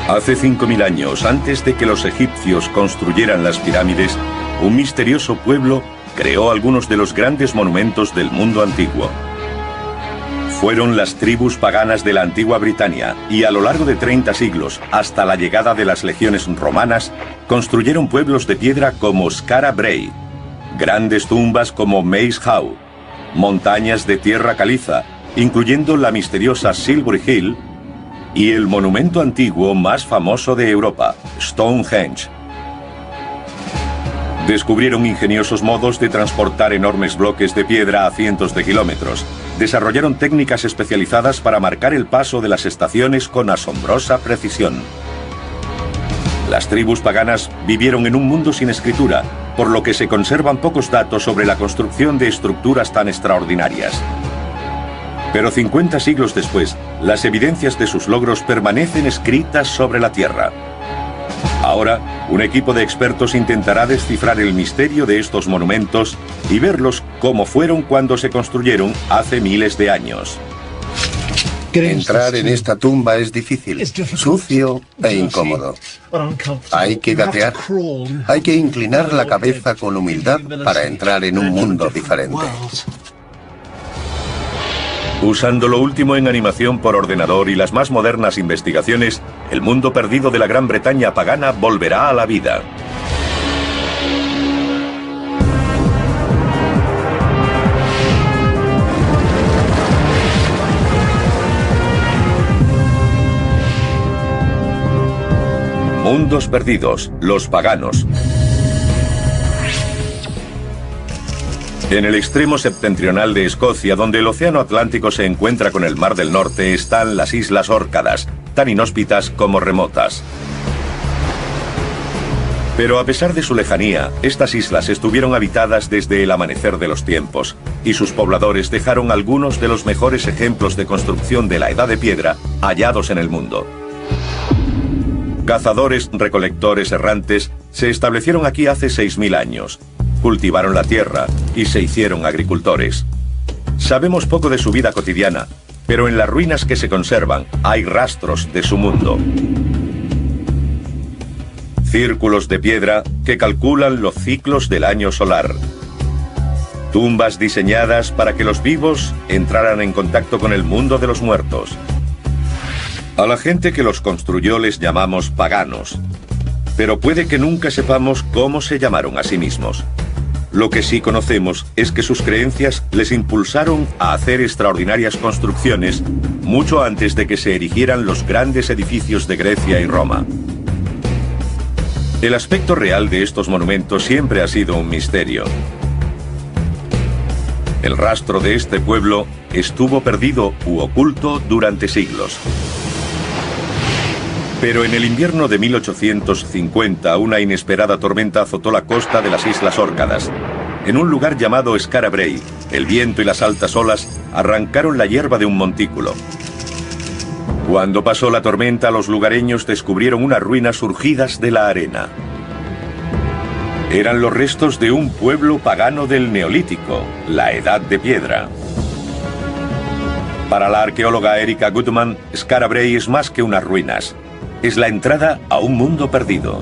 Hace 5000 años, antes de que los egipcios construyeran las pirámides, un misterioso pueblo creó algunos de los grandes monumentos del mundo antiguo. Fueron las tribus paganas de la antigua Britania y a lo largo de 30 siglos, hasta la llegada de las legiones romanas, construyeron pueblos de piedra como Skara Brae, grandes tumbas como Maze Howe, montañas de tierra caliza, incluyendo la misteriosa Silbury Hill, y el monumento antiguo más famoso de Europa, Stonehenge. Descubrieron ingeniosos modos de transportar enormes bloques de piedra a cientos de kilómetros. Desarrollaron técnicas especializadas para marcar el paso de las estaciones con asombrosa precisión. Las tribus paganas vivieron en un mundo sin escritura, por lo que se conservan pocos datos sobre la construcción de estructuras tan extraordinarias. Pero 50 siglos después, las evidencias de sus logros permanecen escritas sobre la tierra. Ahora, un equipo de expertos intentará descifrar el misterio de estos monumentos y verlos como fueron cuando se construyeron hace miles de años. Entrar en esta tumba es difícil, sucio e incómodo. Hay que gatear, hay que inclinar la cabeza con humildad para entrar en un mundo diferente. Usando lo último en animación por ordenador y las más modernas investigaciones, el mundo perdido de la Gran Bretaña pagana volverá a la vida. Mundos perdidos, los paganos. En el extremo septentrional de Escocia, donde el océano Atlántico se encuentra con el Mar del Norte, están las Islas Órcadas, tan inhóspitas como remotas. Pero a pesar de su lejanía, estas islas estuvieron habitadas desde el amanecer de los tiempos, y sus pobladores dejaron algunos de los mejores ejemplos de construcción de la Edad de Piedra hallados en el mundo. Cazadores-recolectores errantes se establecieron aquí hace 6000 años. Cultivaron la tierra y se hicieron agricultores. Sabemos poco de su vida cotidiana, pero en las ruinas que se conservan hay rastros de su mundo. Círculos de piedra que calculan los ciclos del año solar. Tumbas diseñadas para que los vivos entraran en contacto con el mundo de los muertos. A la gente que los construyó les llamamos paganos, pero puede que nunca sepamos cómo se llamaron a sí mismos. Lo que sí conocemos es que sus creencias les impulsaron a hacer extraordinarias construcciones mucho antes de que se erigieran los grandes edificios de Grecia y Roma. El aspecto real de estos monumentos siempre ha sido un misterio. El rastro de este pueblo estuvo perdido u oculto durante siglos. Pero en el invierno de 1850, una inesperada tormenta azotó la costa de las Islas Órcadas. En un lugar llamado Skara Brae, el viento y las altas olas arrancaron la hierba de un montículo. Cuando pasó la tormenta, los lugareños descubrieron unas ruinas surgidas de la arena. Eran los restos de un pueblo pagano del Neolítico, la Edad de Piedra. Para la arqueóloga Erika Goodman, Skara Brae es más que unas ruinas. Es la entrada a un mundo perdido.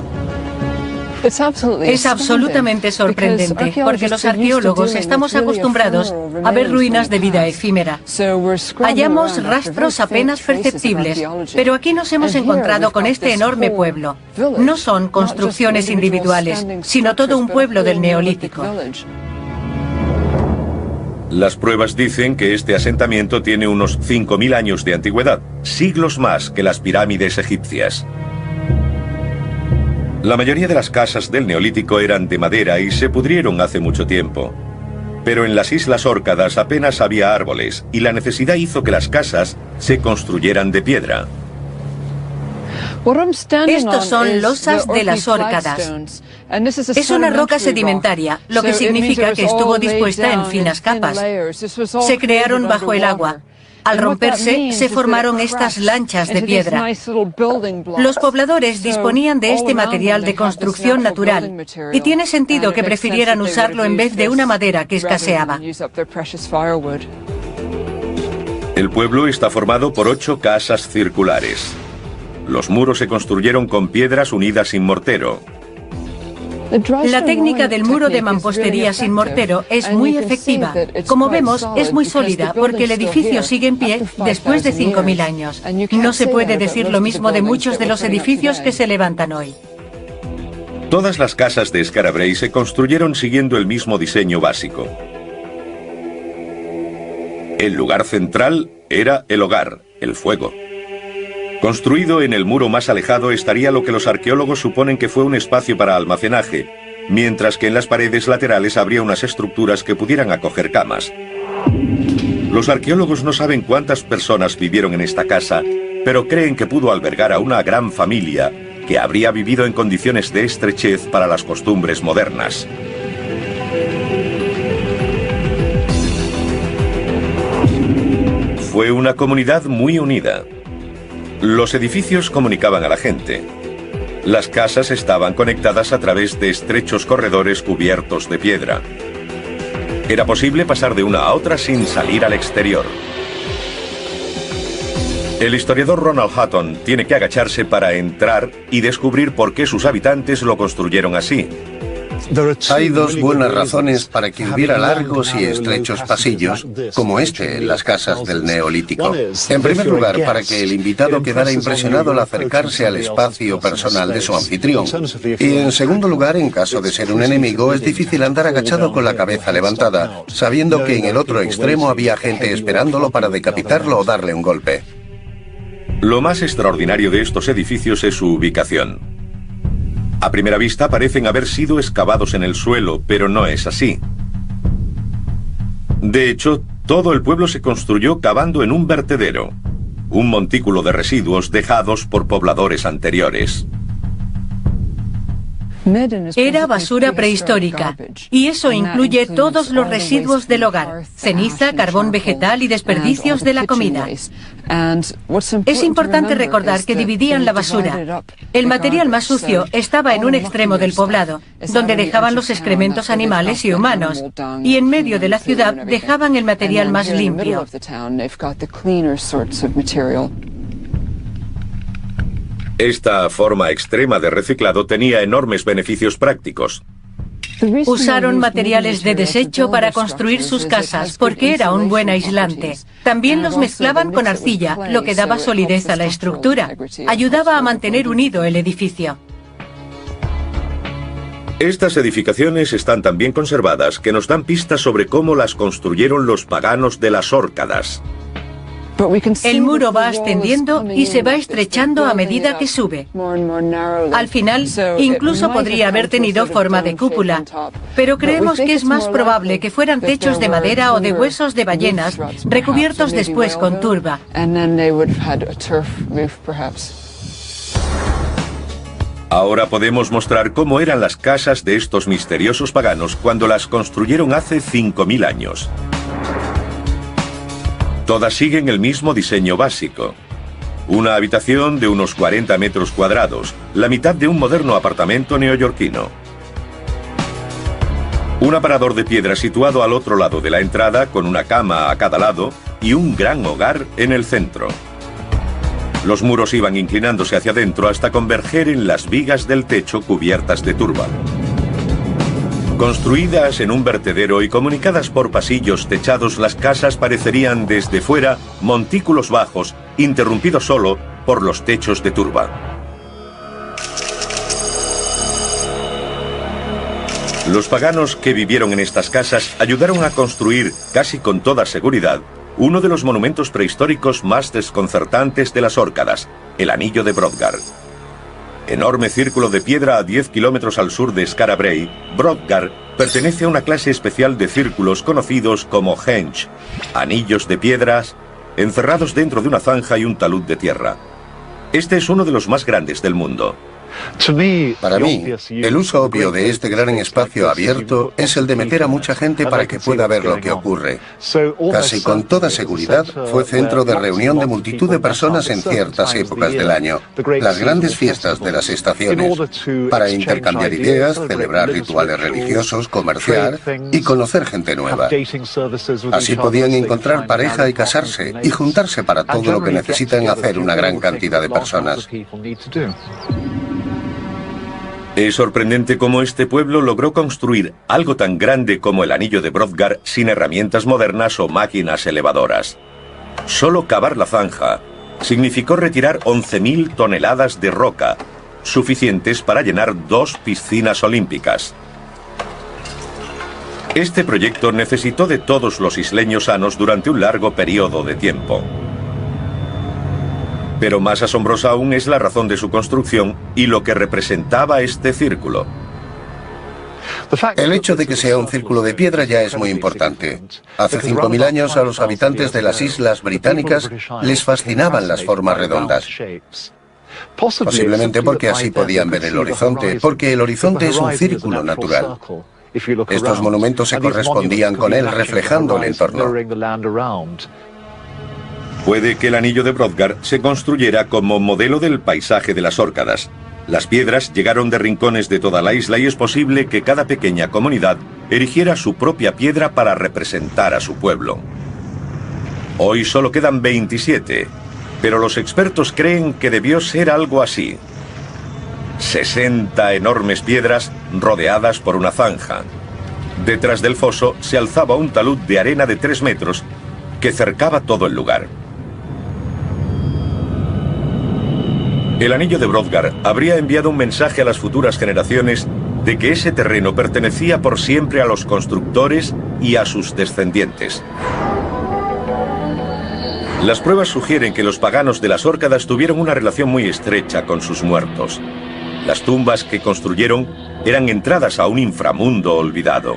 Es absolutamente sorprendente, porque los arqueólogos estamos acostumbrados a ver ruinas de vida efímera. Hallamos rastros apenas perceptibles, pero aquí nos hemos encontrado con este enorme pueblo. No son construcciones individuales, sino todo un pueblo del Neolítico. Las pruebas dicen que este asentamiento tiene unos 5000 años de antigüedad, siglos más que las pirámides egipcias. La mayoría de las casas del Neolítico eran de madera y se pudrieron hace mucho tiempo. Pero en las Islas Órcadas apenas había árboles y la necesidad hizo que las casas se construyeran de piedra. Estos son losas de las Órcadas. Es una roca sedimentaria, lo que significa que estuvo dispuesta en finas capas. Se crearon bajo el agua. Al romperse, se formaron estas lanchas de piedra. Los pobladores disponían de este material de construcción natural, y tiene sentido que prefirieran usarlo en vez de una madera que escaseaba. El pueblo está formado por 8 casas circulares. Los muros se construyeron con piedras unidas sin mortero. La técnica del muro de mampostería sin mortero es muy efectiva. Como vemos, es muy sólida porque el edificio sigue en pie después de 5.000 años. No se puede decir lo mismo de muchos de los edificios que se levantan hoy. Todas las casas de Skara Brae se construyeron siguiendo el mismo diseño básico. El lugar central era el hogar, el fuego. Construido en el muro más alejado estaría lo que los arqueólogos suponen que fue un espacio para almacenaje, mientras que en las paredes laterales habría unas estructuras que pudieran acoger camas. Los arqueólogos no saben cuántas personas vivieron en esta casa, pero creen que pudo albergar a una gran familia que habría vivido en condiciones de estrechez para las costumbres modernas. Fue una comunidad muy unida. Los edificios comunicaban a la gente. Las casas estaban conectadas a través de estrechos corredores cubiertos de piedra. Era posible pasar de una a otra sin salir al exterior. El historiador Ronald Hutton tiene que agacharse para entrar y descubrir por qué sus habitantes lo construyeron así. Hay dos buenas razones para que hubiera largos y estrechos pasillos, como este en las casas del Neolítico. En primer lugar, para que el invitado quedara impresionado al acercarse al espacio personal de su anfitrión. Y en segundo lugar, en caso de ser un enemigo, es difícil andar agachado con la cabeza levantada, sabiendo que en el otro extremo había gente esperándolo para decapitarlo o darle un golpe. Lo más extraordinario de estos edificios es su ubicación. A primera vista parecen haber sido excavados en el suelo, pero no es así. De hecho, todo el pueblo se construyó cavando en un vertedero, un montículo de residuos dejados por pobladores anteriores. Era basura prehistórica, y eso incluye todos los residuos del hogar, ceniza, carbón vegetal y desperdicios de la comida. Es importante recordar que dividían la basura. El material más sucio estaba en un extremo del poblado, donde dejaban los excrementos animales y humanos, y en medio de la ciudad dejaban el material más limpio. Esta forma extrema de reciclado tenía enormes beneficios prácticos. Usaron materiales de desecho para construir sus casas porque era un buen aislante. También los mezclaban con arcilla, lo que daba solidez a la estructura. Ayudaba a mantener unido el edificio. Estas edificaciones están tan bien conservadas que nos dan pistas sobre cómo las construyeron los paganos de las Órcadas. El muro va ascendiendo y se va estrechando a medida que sube. Al final, incluso podría haber tenido forma de cúpula, pero creemos que es más probable que fueran techos de madera o de huesos de ballenas recubiertos después con turba. Ahora podemos mostrar cómo eran las casas de estos misteriosos paganos cuando las construyeron hace 5.000 años. Todas siguen el mismo diseño básico. Una habitación de unos 40 metros cuadrados, la mitad de un moderno apartamento neoyorquino. Un aparador de piedra situado al otro lado de la entrada, con una cama a cada lado y un gran hogar en el centro. Los muros iban inclinándose hacia adentro hasta converger en las vigas del techo cubiertas de turba. Construidas en un vertedero y comunicadas por pasillos techados, las casas parecerían desde fuera montículos bajos, interrumpidos solo por los techos de turba. Los paganos que vivieron en estas casas ayudaron a construir, casi con toda seguridad, uno de los monumentos prehistóricos más desconcertantes de las Órcadas, el Anillo de Brodgar. Enorme círculo de piedra a 10 kilómetros al sur de Skara Brae, Brodgar pertenece a una clase especial de círculos conocidos como henge, anillos de piedras encerrados dentro de una zanja y un talud de tierra. Este es uno de los más grandes del mundo. Para mí, el uso obvio de este gran espacio abierto es el de meter a mucha gente para que pueda ver lo que ocurre. Casi con toda seguridad fue centro de reunión de multitud de personas en ciertas épocas del año, las grandes fiestas de las estaciones, para intercambiar ideas, celebrar rituales religiosos, comerciar y conocer gente nueva. Así podían encontrar pareja y casarse y juntarse para todo lo que necesitan hacer una gran cantidad de personas. Es sorprendente cómo este pueblo logró construir algo tan grande como el Anillo de Brodgar sin herramientas modernas o máquinas elevadoras. Solo cavar la zanja significó retirar 11.000 toneladas de roca, suficientes para llenar 2 piscinas olímpicas. Este proyecto necesitó de todos los isleños sanos durante un largo periodo de tiempo. Pero más asombrosa aún es la razón de su construcción y lo que representaba este círculo. El hecho de que sea un círculo de piedra ya es muy importante. Hace 5.000 años a los habitantes de las islas británicas les fascinaban las formas redondas. Posiblemente porque así podían ver el horizonte, porque el horizonte es un círculo natural. Estos monumentos se correspondían con él, reflejando el entorno. Puede que el Anillo de Brodgar se construyera como modelo del paisaje de las Órcadas. Las piedras llegaron de rincones de toda la isla y es posible que cada pequeña comunidad erigiera su propia piedra para representar a su pueblo. Hoy solo quedan 27, pero los expertos creen que debió ser algo así. 60 enormes piedras rodeadas por una zanja. Detrás del foso se alzaba un talud de arena de 3 metros que cercaba todo el lugar. El Anillo de Brodgar habría enviado un mensaje a las futuras generaciones de que ese terreno pertenecía por siempre a los constructores y a sus descendientes. Las pruebas sugieren que los paganos de las Órcadas tuvieron una relación muy estrecha con sus muertos. Las tumbas que construyeron eran entradas a un inframundo olvidado.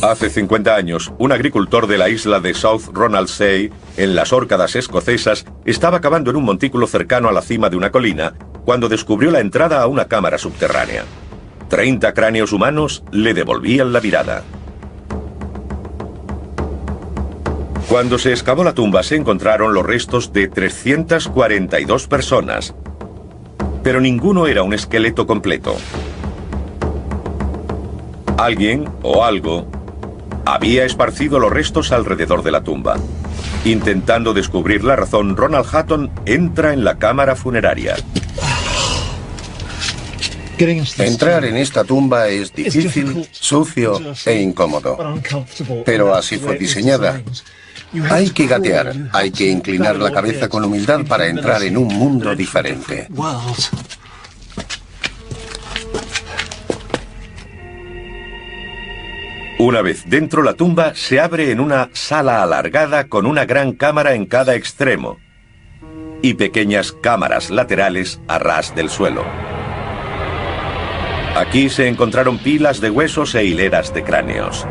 Hace 50 años, un agricultor de la isla de South Ronaldsay, en las Órcadas escocesas, estaba cavando en un montículo cercano a la cima de una colina cuando descubrió la entrada a una cámara subterránea. 30 cráneos humanos le devolvían la mirada. Cuando se excavó la tumba se encontraron los restos de 342 personas, pero ninguno era un esqueleto completo. Alguien o algo había esparcido los restos alrededor de la tumba. Intentando descubrir la razón, Ronald Hutton entra en la cámara funeraria. Entrar en esta tumba es difícil, sucio e incómodo. Pero así fue diseñada. Hay que gatear, hay que inclinar la cabeza con humildad para entrar en un mundo diferente. Una vez dentro, la tumba se abre en una sala alargada con una gran cámara en cada extremo y pequeñas cámaras laterales a ras del suelo. Aquí se encontraron pilas de huesos e hileras de cráneos.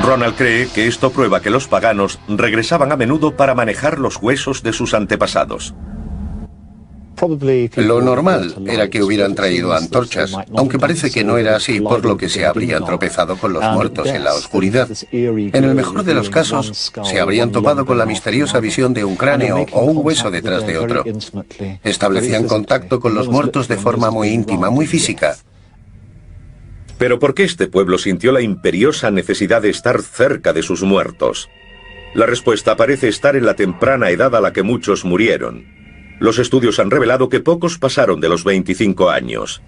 Ronald cree que esto prueba que los paganos regresaban a menudo para manejar los huesos de sus antepasados. Lo normal era que hubieran traído antorchas, aunque parece que no era así, por lo que se habrían tropezado con los muertos en la oscuridad. En el mejor de los casos, se habrían topado con la misteriosa visión de un cráneo o un hueso detrás de otro. Establecían contacto con los muertos de forma muy íntima, muy física. Pero ¿por qué este pueblo sintió la imperiosa necesidad de estar cerca de sus muertos? La respuesta parece estar en la temprana edad a la que muchos murieron. Los estudios han revelado que pocos pasaron de los 25 años.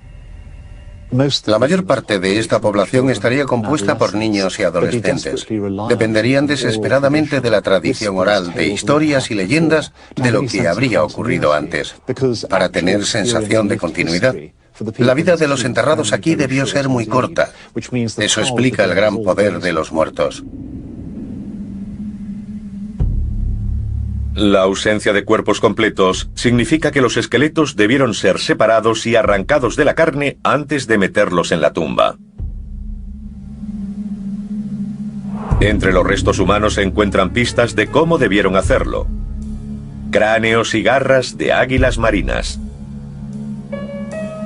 La mayor parte de esta población estaría compuesta por niños y adolescentes. Dependerían desesperadamente de la tradición oral, de historias y leyendas de lo que habría ocurrido antes, para tener sensación de continuidad. La vida de los enterrados aquí debió ser muy corta. Eso explica el gran poder de los muertos. La ausencia de cuerpos completos significa que los esqueletos debieron ser separados y arrancados de la carne antes de meterlos en la tumba. Entre los restos humanos se encuentran pistas de cómo debieron hacerlo. Cráneos y garras de águilas marinas.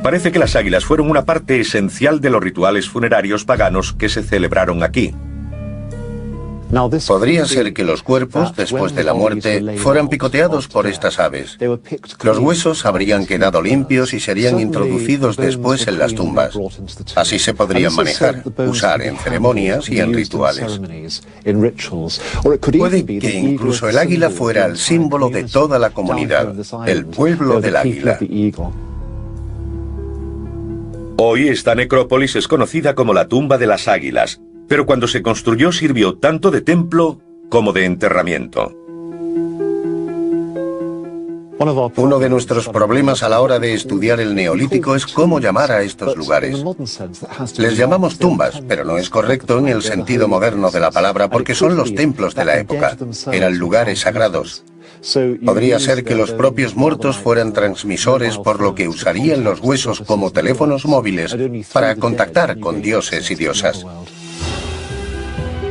Parece que las águilas fueron una parte esencial de los rituales funerarios paganos que se celebraron aquí. Podría ser que los cuerpos, después de la muerte, fueran picoteados por estas aves. Los huesos habrían quedado limpios y serían introducidos después en las tumbas. Así se podrían manejar, usar en ceremonias y en rituales. Puede que incluso el águila fuera el símbolo de toda la comunidad, el pueblo del águila. Hoy esta necrópolis es conocida como la tumba de las águilas, pero cuando se construyó sirvió tanto de templo como de enterramiento. Uno de nuestros problemas a la hora de estudiar el Neolítico es cómo llamar a estos lugares. Les llamamos tumbas, pero no es correcto en el sentido moderno de la palabra porque son los templos de la época. Eran lugares sagrados. Podría ser que los propios muertos fueran transmisores, por lo que usarían los huesos como teléfonos móviles para contactar con dioses y diosas.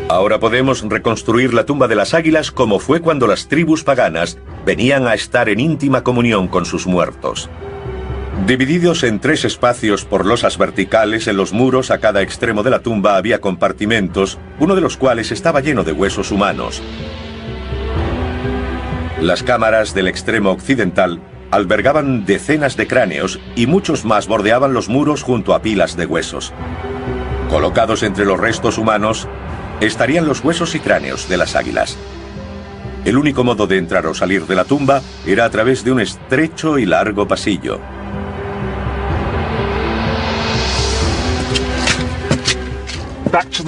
Ahora podemos reconstruir la tumba de las águilas como fue cuando las tribus paganas venían a estar en íntima comunión con sus muertos. Divididos en 3 espacios por losas verticales en los muros a cada extremo de la tumba había compartimentos, uno de los cuales estaba lleno de huesos humanos. Las cámaras del extremo occidental albergaban decenas de cráneos y muchos más bordeaban los muros junto a pilas de huesos. Colocados entre los restos humanos estarían los huesos y cráneos de las águilas. El único modo de entrar o salir de la tumba era a través de un estrecho y largo pasillo.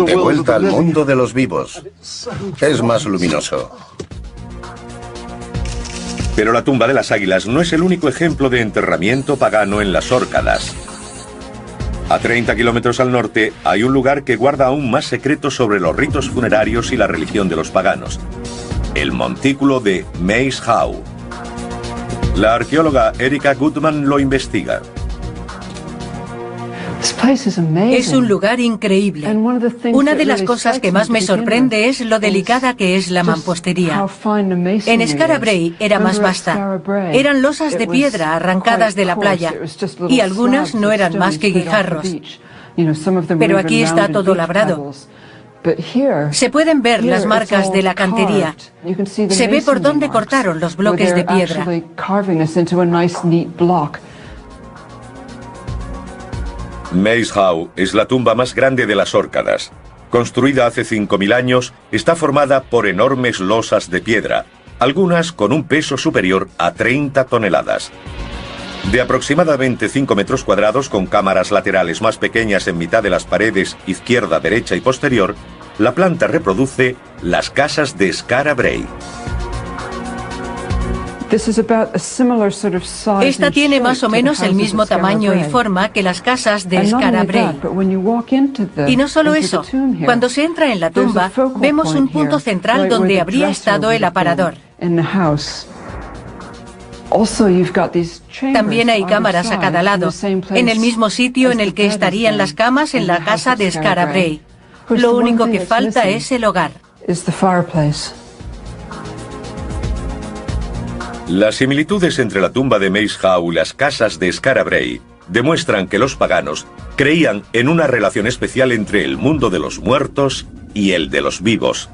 De vuelta al mundo de los vivos. Es más luminoso. Pero la tumba de las águilas no es el único ejemplo de enterramiento pagano en las Órcadas. A 30 kilómetros al norte hay un lugar que guarda aún más secretos sobre los ritos funerarios y la religión de los paganos. El montículo de Maze Howe. La arqueóloga Erika Goodman lo investiga. Es un lugar increíble. Una de las cosas que más me sorprende es lo delicada que es la mampostería. En Skara Brae era más vasta. Eran losas de piedra arrancadas de la playa y algunas no eran más que guijarros. Pero aquí está todo labrado. Se pueden ver las marcas de la cantería. Se ve por dónde cortaron los bloques de piedra. Maze Howe es la tumba más grande de las Órcadas. Construida hace 5.000 años, está formada por enormes losas de piedra, algunas con un peso superior a 30 toneladas. De aproximadamente 5 metros cuadrados, con cámaras laterales más pequeñas en mitad de las paredes izquierda, derecha y posterior, la planta reproduce las casas de Skara Brae. Esta tiene más o menos el mismo tamaño y forma que las casas de Skara Brae. Y no solo eso, cuando se entra en la tumba, vemos un punto central donde habría estado el aparador. También hay cámaras a cada lado, en el mismo sitio en el que estarían las camas en la casa de Skara Brae. Lo único que falta es el hogar. Las similitudes entre la tumba de Maze Howe y las casas de Skara Brae demuestran que los paganos creían en una relación especial entre el mundo de los muertos y el de los vivos.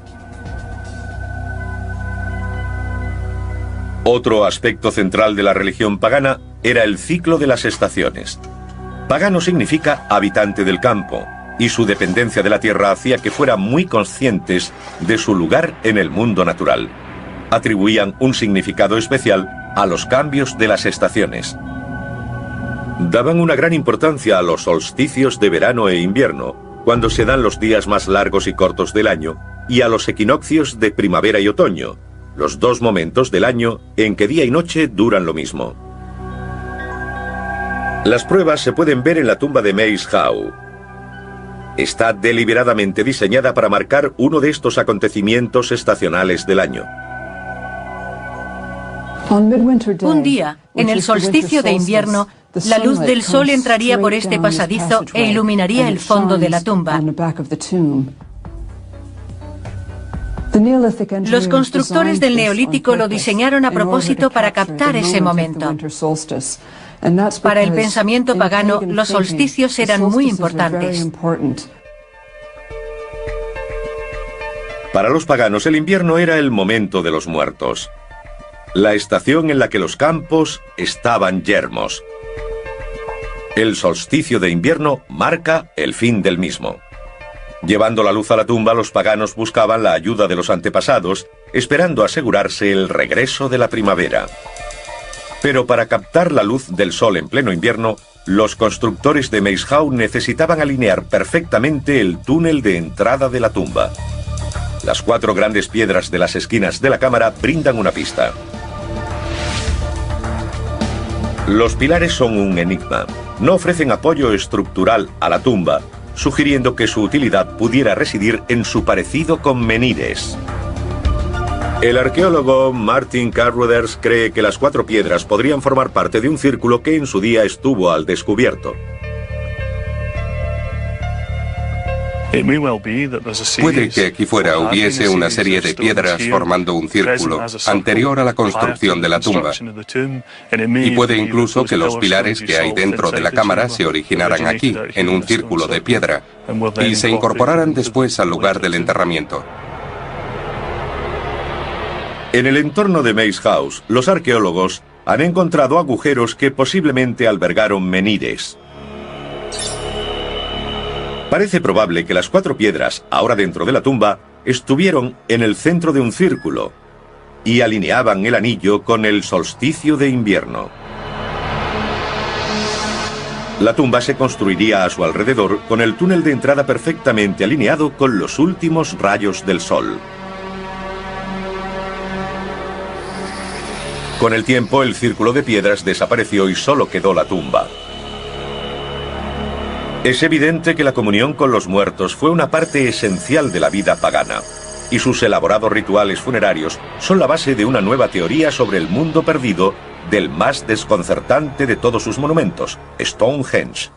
Otro aspecto central de la religión pagana era el ciclo de las estaciones. Pagano significa habitante del campo, y su dependencia de la tierra hacía que fueran muy conscientes de su lugar en el mundo natural. Atribuían un significado especial a los cambios de las estaciones. Daban una gran importancia a los solsticios de verano e invierno, cuando se dan los días más largos y cortos del año, y a los equinoccios de primavera y otoño, los 2 momentos del año en que día y noche duran lo mismo. Las pruebas se pueden ver en la tumba de Maze Howe. Está deliberadamente diseñada para marcar uno de estos acontecimientos estacionales del año. Un día, en el solsticio de invierno, la luz del sol entraría por este pasadizo e iluminaría el fondo de la tumba. Los constructores del Neolítico lo diseñaron a propósito para captar ese momento. Para el pensamiento pagano, los solsticios eran muy importantes. Para los paganos, el invierno era el momento de los muertos, la estación en la que los campos estaban yermos. El solsticio de invierno marca el fin del mismo. Llevando la luz a la tumba, los paganos buscaban la ayuda de los antepasados, esperando asegurarse el regreso de la primavera. Pero para captar la luz del sol en pleno invierno, los constructores de Maeshowe necesitaban alinear perfectamente el túnel de entrada de la tumba. Las 4 grandes piedras de las esquinas de la cámara brindan una pista. Los pilares son un enigma. No ofrecen apoyo estructural a la tumba, sugiriendo que su utilidad pudiera residir en su parecido con menhires. El arqueólogo Martin Carruthers cree que las 4 piedras podrían formar parte de un círculo que en su día estuvo al descubierto. Puede que aquí fuera hubiese una serie de piedras formando un círculo anterior a la construcción de la tumba. Y puede incluso que los pilares que hay dentro de la cámara se originaran aquí, en un círculo de piedra, y se incorporaran después al lugar del enterramiento. En el entorno de Maeshowe, los arqueólogos han encontrado agujeros que posiblemente albergaron menhires. Parece probable que las 4 piedras, ahora dentro de la tumba, estuvieron en el centro de un círculo y alineaban el anillo con el solsticio de invierno. La tumba se construiría a su alrededor con el túnel de entrada perfectamente alineado con los últimos rayos del sol. Con el tiempo, el círculo de piedras desapareció y solo quedó la tumba. Es evidente que la comunión con los muertos fue una parte esencial de la vida pagana, y sus elaborados rituales funerarios son la base de una nueva teoría sobre el mundo perdido del más desconcertante de todos sus monumentos, Stonehenge.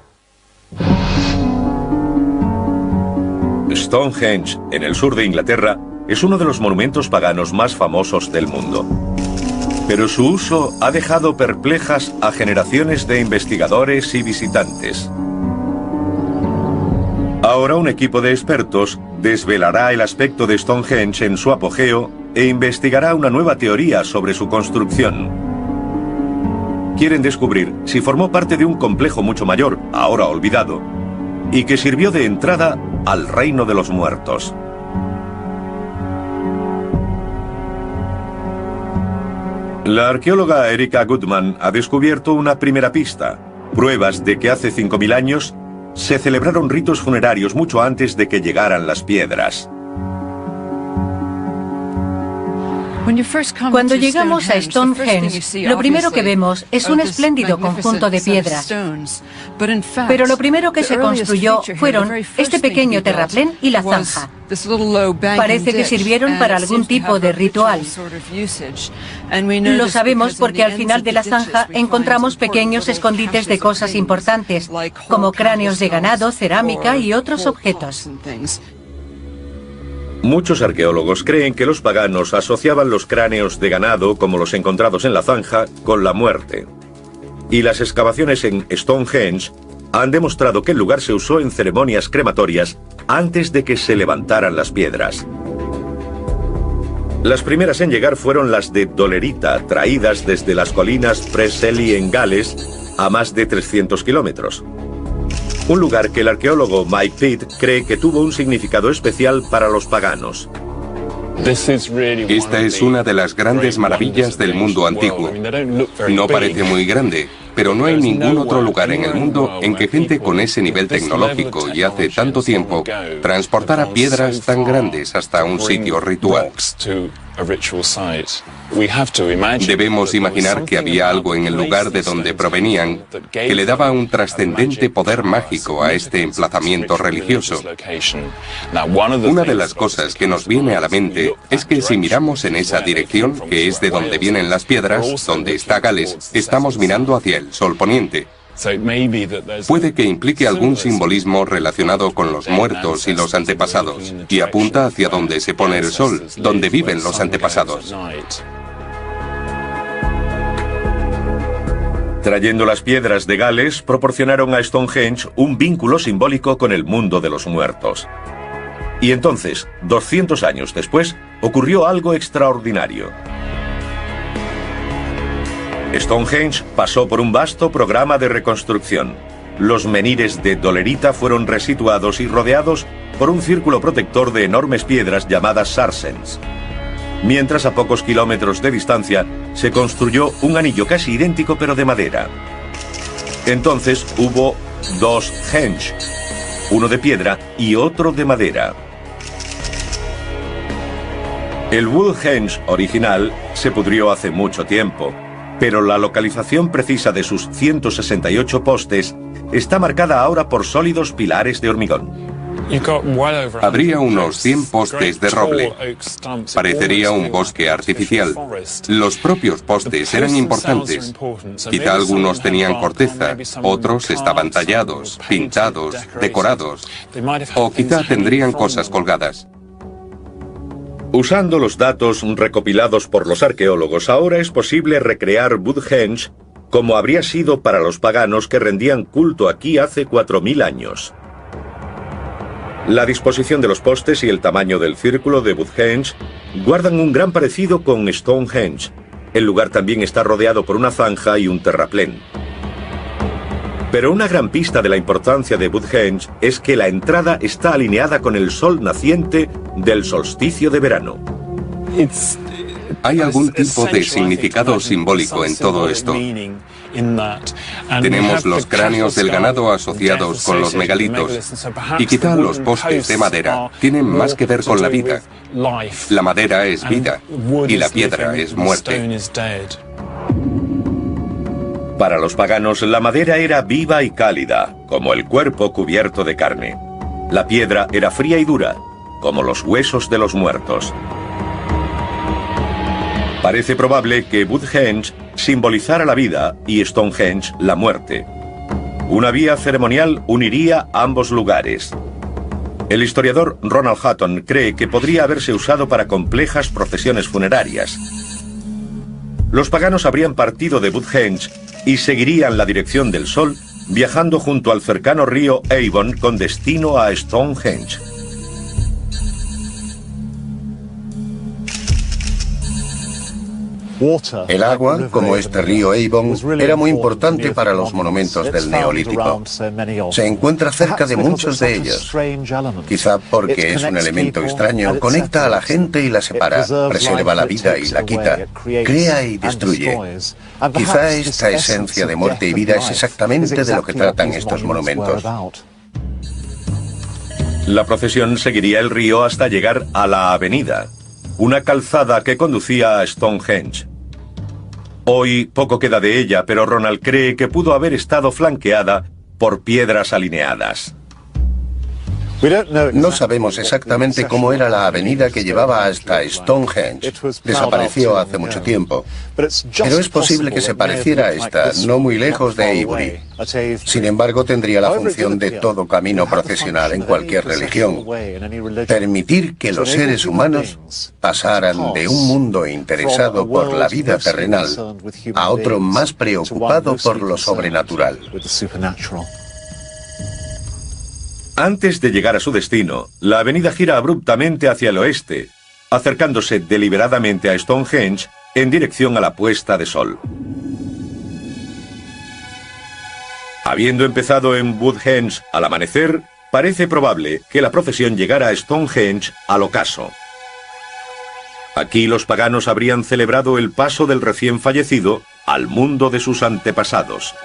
Stonehenge, en el sur de Inglaterra, es uno de los monumentos paganos más famosos del mundo. Pero su uso ha dejado perplejas a generaciones de investigadores y visitantes. Ahora un equipo de expertos desvelará el aspecto de Stonehenge en su apogeo e investigará una nueva teoría sobre su construcción. Quieren descubrir si formó parte de un complejo mucho mayor, ahora olvidado, y que sirvió de entrada al reino de los muertos. La arqueóloga Erica Goodman ha descubierto una primera pista, pruebas de que hace 5.000 años se celebraron ritos funerarios mucho antes de que llegaran las piedras. Cuando llegamos a Stonehenge, lo primero que vemos es un espléndido conjunto de piedras. Pero lo primero que se construyó fueron este pequeño terraplén y la zanja. Parece que sirvieron para algún tipo de ritual. Lo sabemos porque al final de la zanja encontramos pequeños escondites de cosas importantes, como cráneos de ganado, cerámica y otros objetos. Muchos arqueólogos creen que los paganos asociaban los cráneos de ganado, como los encontrados en la zanja, con la muerte. Y las excavaciones en Stonehenge han demostrado que el lugar se usó en ceremonias crematorias antes de que se levantaran las piedras. Las primeras en llegar fueron las de dolerita, traídas desde las colinas Preseli en Gales a más de 300 kilómetros. Un lugar que el arqueólogo Mike Pitt cree que tuvo un significado especial para los paganos. Esta es una de las grandes maravillas del mundo antiguo. No parece muy grande, pero no hay ningún otro lugar en el mundo en que gente con ese nivel tecnológico y hace tanto tiempo transportara piedras tan grandes hasta un sitio ritual. Debemos imaginar que había algo en el lugar de donde provenían que le daba un trascendente poder mágico a este emplazamiento religioso. Una de las cosas que nos viene a la mente es que si miramos en esa dirección, que es de donde vienen las piedras, donde está Gales, estamos mirando hacia el sol poniente. Puede que implique algún simbolismo relacionado con los muertos y los antepasados, y apunta hacia donde se pone el sol, donde viven los antepasados. Trayendo las piedras de Gales, proporcionaron a Stonehenge un vínculo simbólico con el mundo de los muertos. Y entonces, 200 años después, ocurrió algo extraordinario. Stonehenge pasó por un vasto programa de reconstrucción. Los menhires de dolerita fueron resituados y rodeados por un círculo protector de enormes piedras llamadas sarsens. Mientras a pocos kilómetros de distancia se construyó un anillo casi idéntico pero de madera. Entonces hubo dos henge, uno de piedra y otro de madera. El Woodhenge original se pudrió hace mucho tiempo, pero la localización precisa de sus 168 postes está marcada ahora por sólidos pilares de hormigón. Habría unos 100 postes de roble. Parecería un bosque artificial. Los propios postes eran importantes. Quizá algunos tenían corteza, otros estaban tallados, pintados, decorados, o quizá tendrían cosas colgadas. Usando los datos recopilados por los arqueólogos, ahora es posible recrear Woodhenge como habría sido para los paganos que rendían culto aquí hace 4000 años. La disposición de los postes y el tamaño del círculo de Woodhenge guardan un gran parecido con Stonehenge. El lugar también está rodeado por una zanja y un terraplén. Pero una gran pista de la importancia de Woodhenge es que la entrada está alineada con el sol naciente del solsticio de verano. Hay algún tipo de significado simbólico en todo esto. Tenemos los cráneos del ganado asociados con los megalitos, y quizá los postes de madera tienen más que ver con la vida. La madera es vida, y la piedra es muerte. Para los paganos, la madera era viva y cálida, como el cuerpo cubierto de carne. La piedra era fría y dura, como los huesos de los muertos. Parece probable que Woodhenge simbolizara la vida y Stonehenge la muerte. Una vía ceremonial uniría ambos lugares. El historiador Ronald Hutton cree que podría haberse usado para complejas procesiones funerarias. Los paganos habrían partido de Woodhenge y seguirían la dirección del sol, viajando junto al cercano río Avon con destino a Stonehenge. El agua, como este río Avon, era muy importante para los monumentos del Neolítico. Se encuentra cerca de muchos de ellos. Quizá porque es un elemento extraño, conecta a la gente y la separa, preserva la vida y la quita, crea y destruye. Quizá esta esencia de muerte y vida es exactamente de lo que tratan estos monumentos. La procesión seguiría el río hasta llegar a la avenida, una calzada que conducía a Stonehenge. Hoy poco queda de ella, pero Ronald cree que pudo haber estado flanqueada por piedras alineadas. No sabemos exactamente cómo era la avenida que llevaba hasta Stonehenge. Desapareció hace mucho tiempo. Pero es posible que se pareciera a esta, no muy lejos de Avebury. Sin embargo, tendría la función de todo camino procesional en cualquier religión. Permitir que los seres humanos pasaran de un mundo interesado por la vida terrenal a otro más preocupado por lo sobrenatural. Antes de llegar a su destino, la avenida gira abruptamente hacia el oeste, acercándose deliberadamente a Stonehenge en dirección a la puesta de sol. Habiendo empezado en Woodhenge al amanecer, parece probable que la procesión llegara a Stonehenge al ocaso. Aquí los paganos habrían celebrado el paso del recién fallecido al mundo de sus antepasados.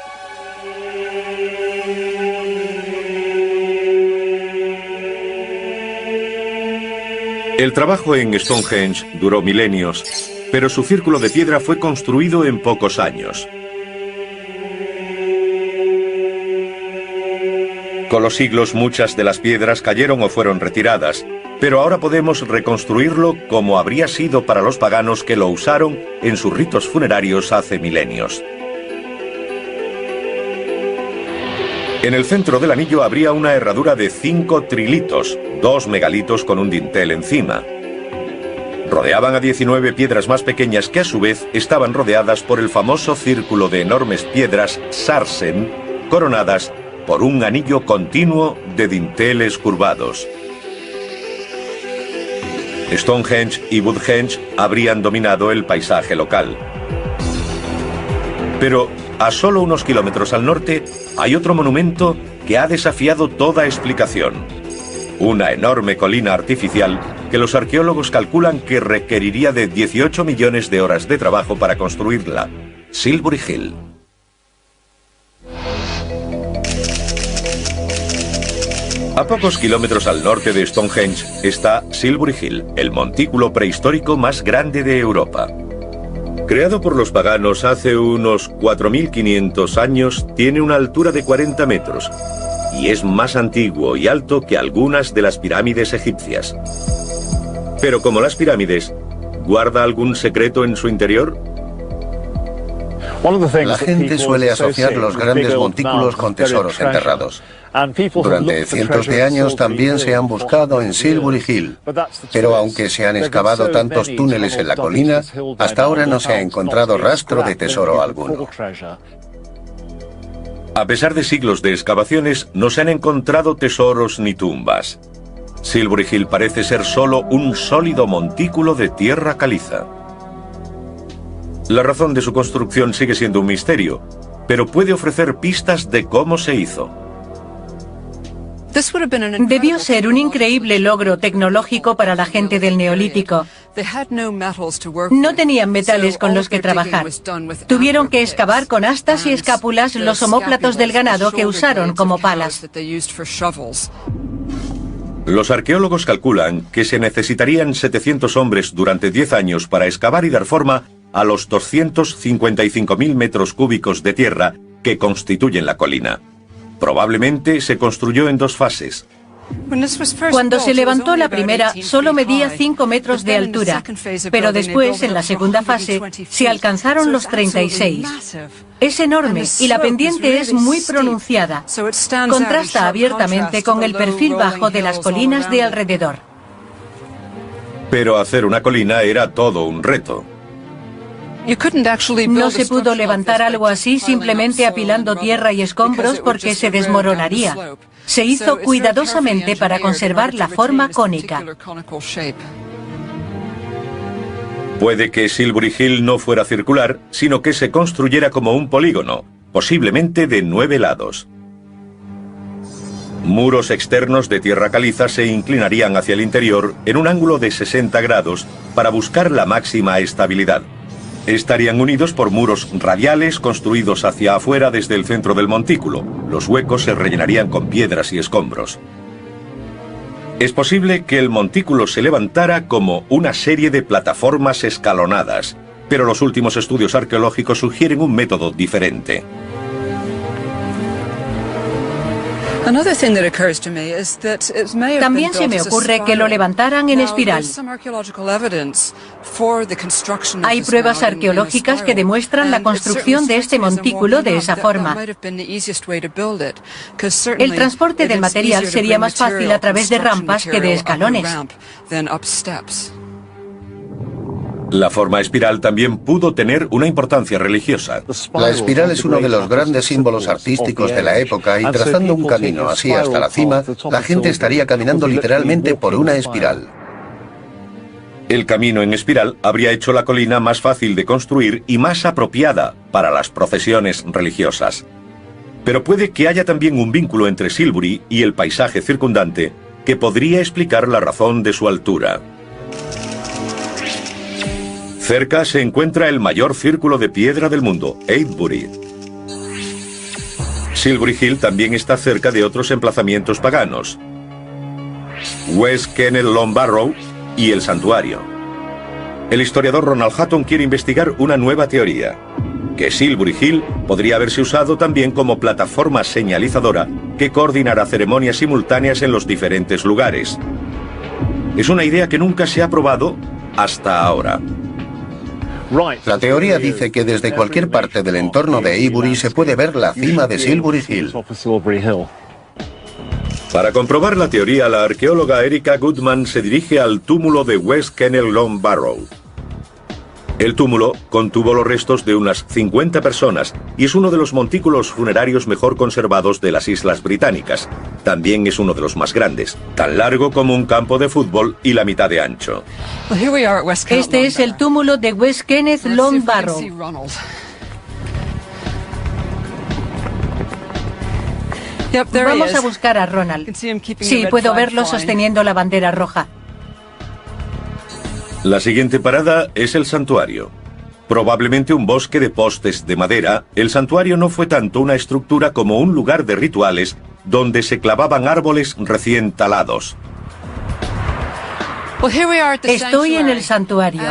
El trabajo en Stonehenge duró milenios, pero su círculo de piedra fue construido en pocos años. Con los siglos, muchas de las piedras cayeron o fueron retiradas, pero ahora podemos reconstruirlo como habría sido para los paganos que lo usaron en sus ritos funerarios hace milenios. En el centro del anillo habría una herradura de 5 trilitos, 2 megalitos con un dintel encima. Rodeaban a 19 piedras más pequeñas que a su vez estaban rodeadas por el famoso círculo de enormes piedras sarsen, coronadas por un anillo continuo de dinteles curvados. Stonehenge y Woodhenge habrían dominado el paisaje local. Pero a solo unos kilómetros al norte hay otro monumento que ha desafiado toda explicación. Una enorme colina artificial que los arqueólogos calculan que requeriría de 18 millones de horas de trabajo para construirla. Silbury Hill. A pocos kilómetros al norte de Stonehenge está Silbury Hill, el montículo prehistórico más grande de Europa. Creado por los paganos hace unos 4.500 años, tiene una altura de 40 metros y es más antiguo y alto que algunas de las pirámides egipcias. Pero como las pirámides, ¿guarda algún secreto en su interior? La gente suele asociar los grandes montículos con tesoros enterrados. Durante cientos de años también se han buscado en Silbury Hill, pero aunque se han excavado tantos túneles en la colina, hasta ahora no se ha encontrado rastro de tesoro alguno. A pesar de siglos de excavaciones, no se han encontrado tesoros ni tumbas. Silbury Hill parece ser solo un sólido montículo de tierra caliza. La razón de su construcción sigue siendo un misterio, pero puede ofrecer pistas de cómo se hizo. Debió ser un increíble logro tecnológico para la gente del Neolítico. No tenían metales con los que trabajar. Tuvieron que excavar con astas y escápulas los omóplatos del ganado que usaron como palas. Los arqueólogos calculan que se necesitarían 700 hombres durante 10 años para excavar y dar forma a los 255.000 metros cúbicos de tierra que constituyen la colina. Probablemente se construyó en 2 fases. Cuando se levantó la primera, solo medía 5 metros de altura, pero después, en la segunda fase, se alcanzaron los 36. Es enorme y la pendiente es muy pronunciada. Contrasta abiertamente con el perfil bajo de las colinas de alrededor. Pero hacer una colina era todo un reto. No se pudo levantar algo así simplemente apilando tierra y escombros porque se desmoronaría. Se hizo cuidadosamente para conservar la forma cónica. Puede que Silbury Hill no fuera circular, sino que se construyera como un polígono, posiblemente de 9 lados. Muros externos de tierra caliza se inclinarían hacia el interior en un ángulo de 60 grados para buscar la máxima estabilidad. Estarían unidos por muros radiales construidos hacia afuera desde el centro del montículo. Los huecos se rellenarían con piedras y escombros. Es posible que el montículo se levantara como una serie de plataformas escalonadas, pero los últimos estudios arqueológicos sugieren un método diferente. También se me ocurre que lo levantaran en espiral. Hay pruebas arqueológicas que demuestran la construcción de este montículo de esa forma. El transporte del material sería más fácil a través de rampas que de escalones. La forma espiral también pudo tener una importancia religiosa. La espiral es uno de los grandes símbolos artísticos de la época y trazando un camino así hasta la cima, la gente estaría caminando literalmente por una espiral. El camino en espiral habría hecho la colina más fácil de construir y más apropiada para las procesiones religiosas. Pero puede que haya también un vínculo entre Silbury y el paisaje circundante que podría explicar la razón de su altura. Cerca se encuentra el mayor círculo de piedra del mundo, Avebury. Silbury Hill también está cerca de otros emplazamientos paganos. West Kennel Long Barrow y el santuario. El historiador Ronald Hutton quiere investigar una nueva teoría, que Silbury Hill podría haberse usado también como plataforma señalizadora que coordinará ceremonias simultáneas en los diferentes lugares. Es una idea que nunca se ha probado hasta ahora. La teoría dice que desde cualquier parte del entorno de Avebury se puede ver la cima de Silbury Hill. Para comprobar la teoría, la arqueóloga Erica Goodman se dirige al túmulo de West Kennel Long Barrow. El túmulo contuvo los restos de unas 50 personas y es uno de los montículos funerarios mejor conservados de las Islas Británicas. También es uno de los más grandes, tan largo como un campo de fútbol y la mitad de ancho. Este es el túmulo de West Kenneth Long Barrow. Vamos a buscar a Ronald. Sí, puedo verlo sosteniendo la bandera roja. La siguiente parada es el santuario. Probablemente un bosque de postes de madera, el santuario no fue tanto una estructura como un lugar de rituales donde se clavaban árboles recién talados. Estoy en el santuario.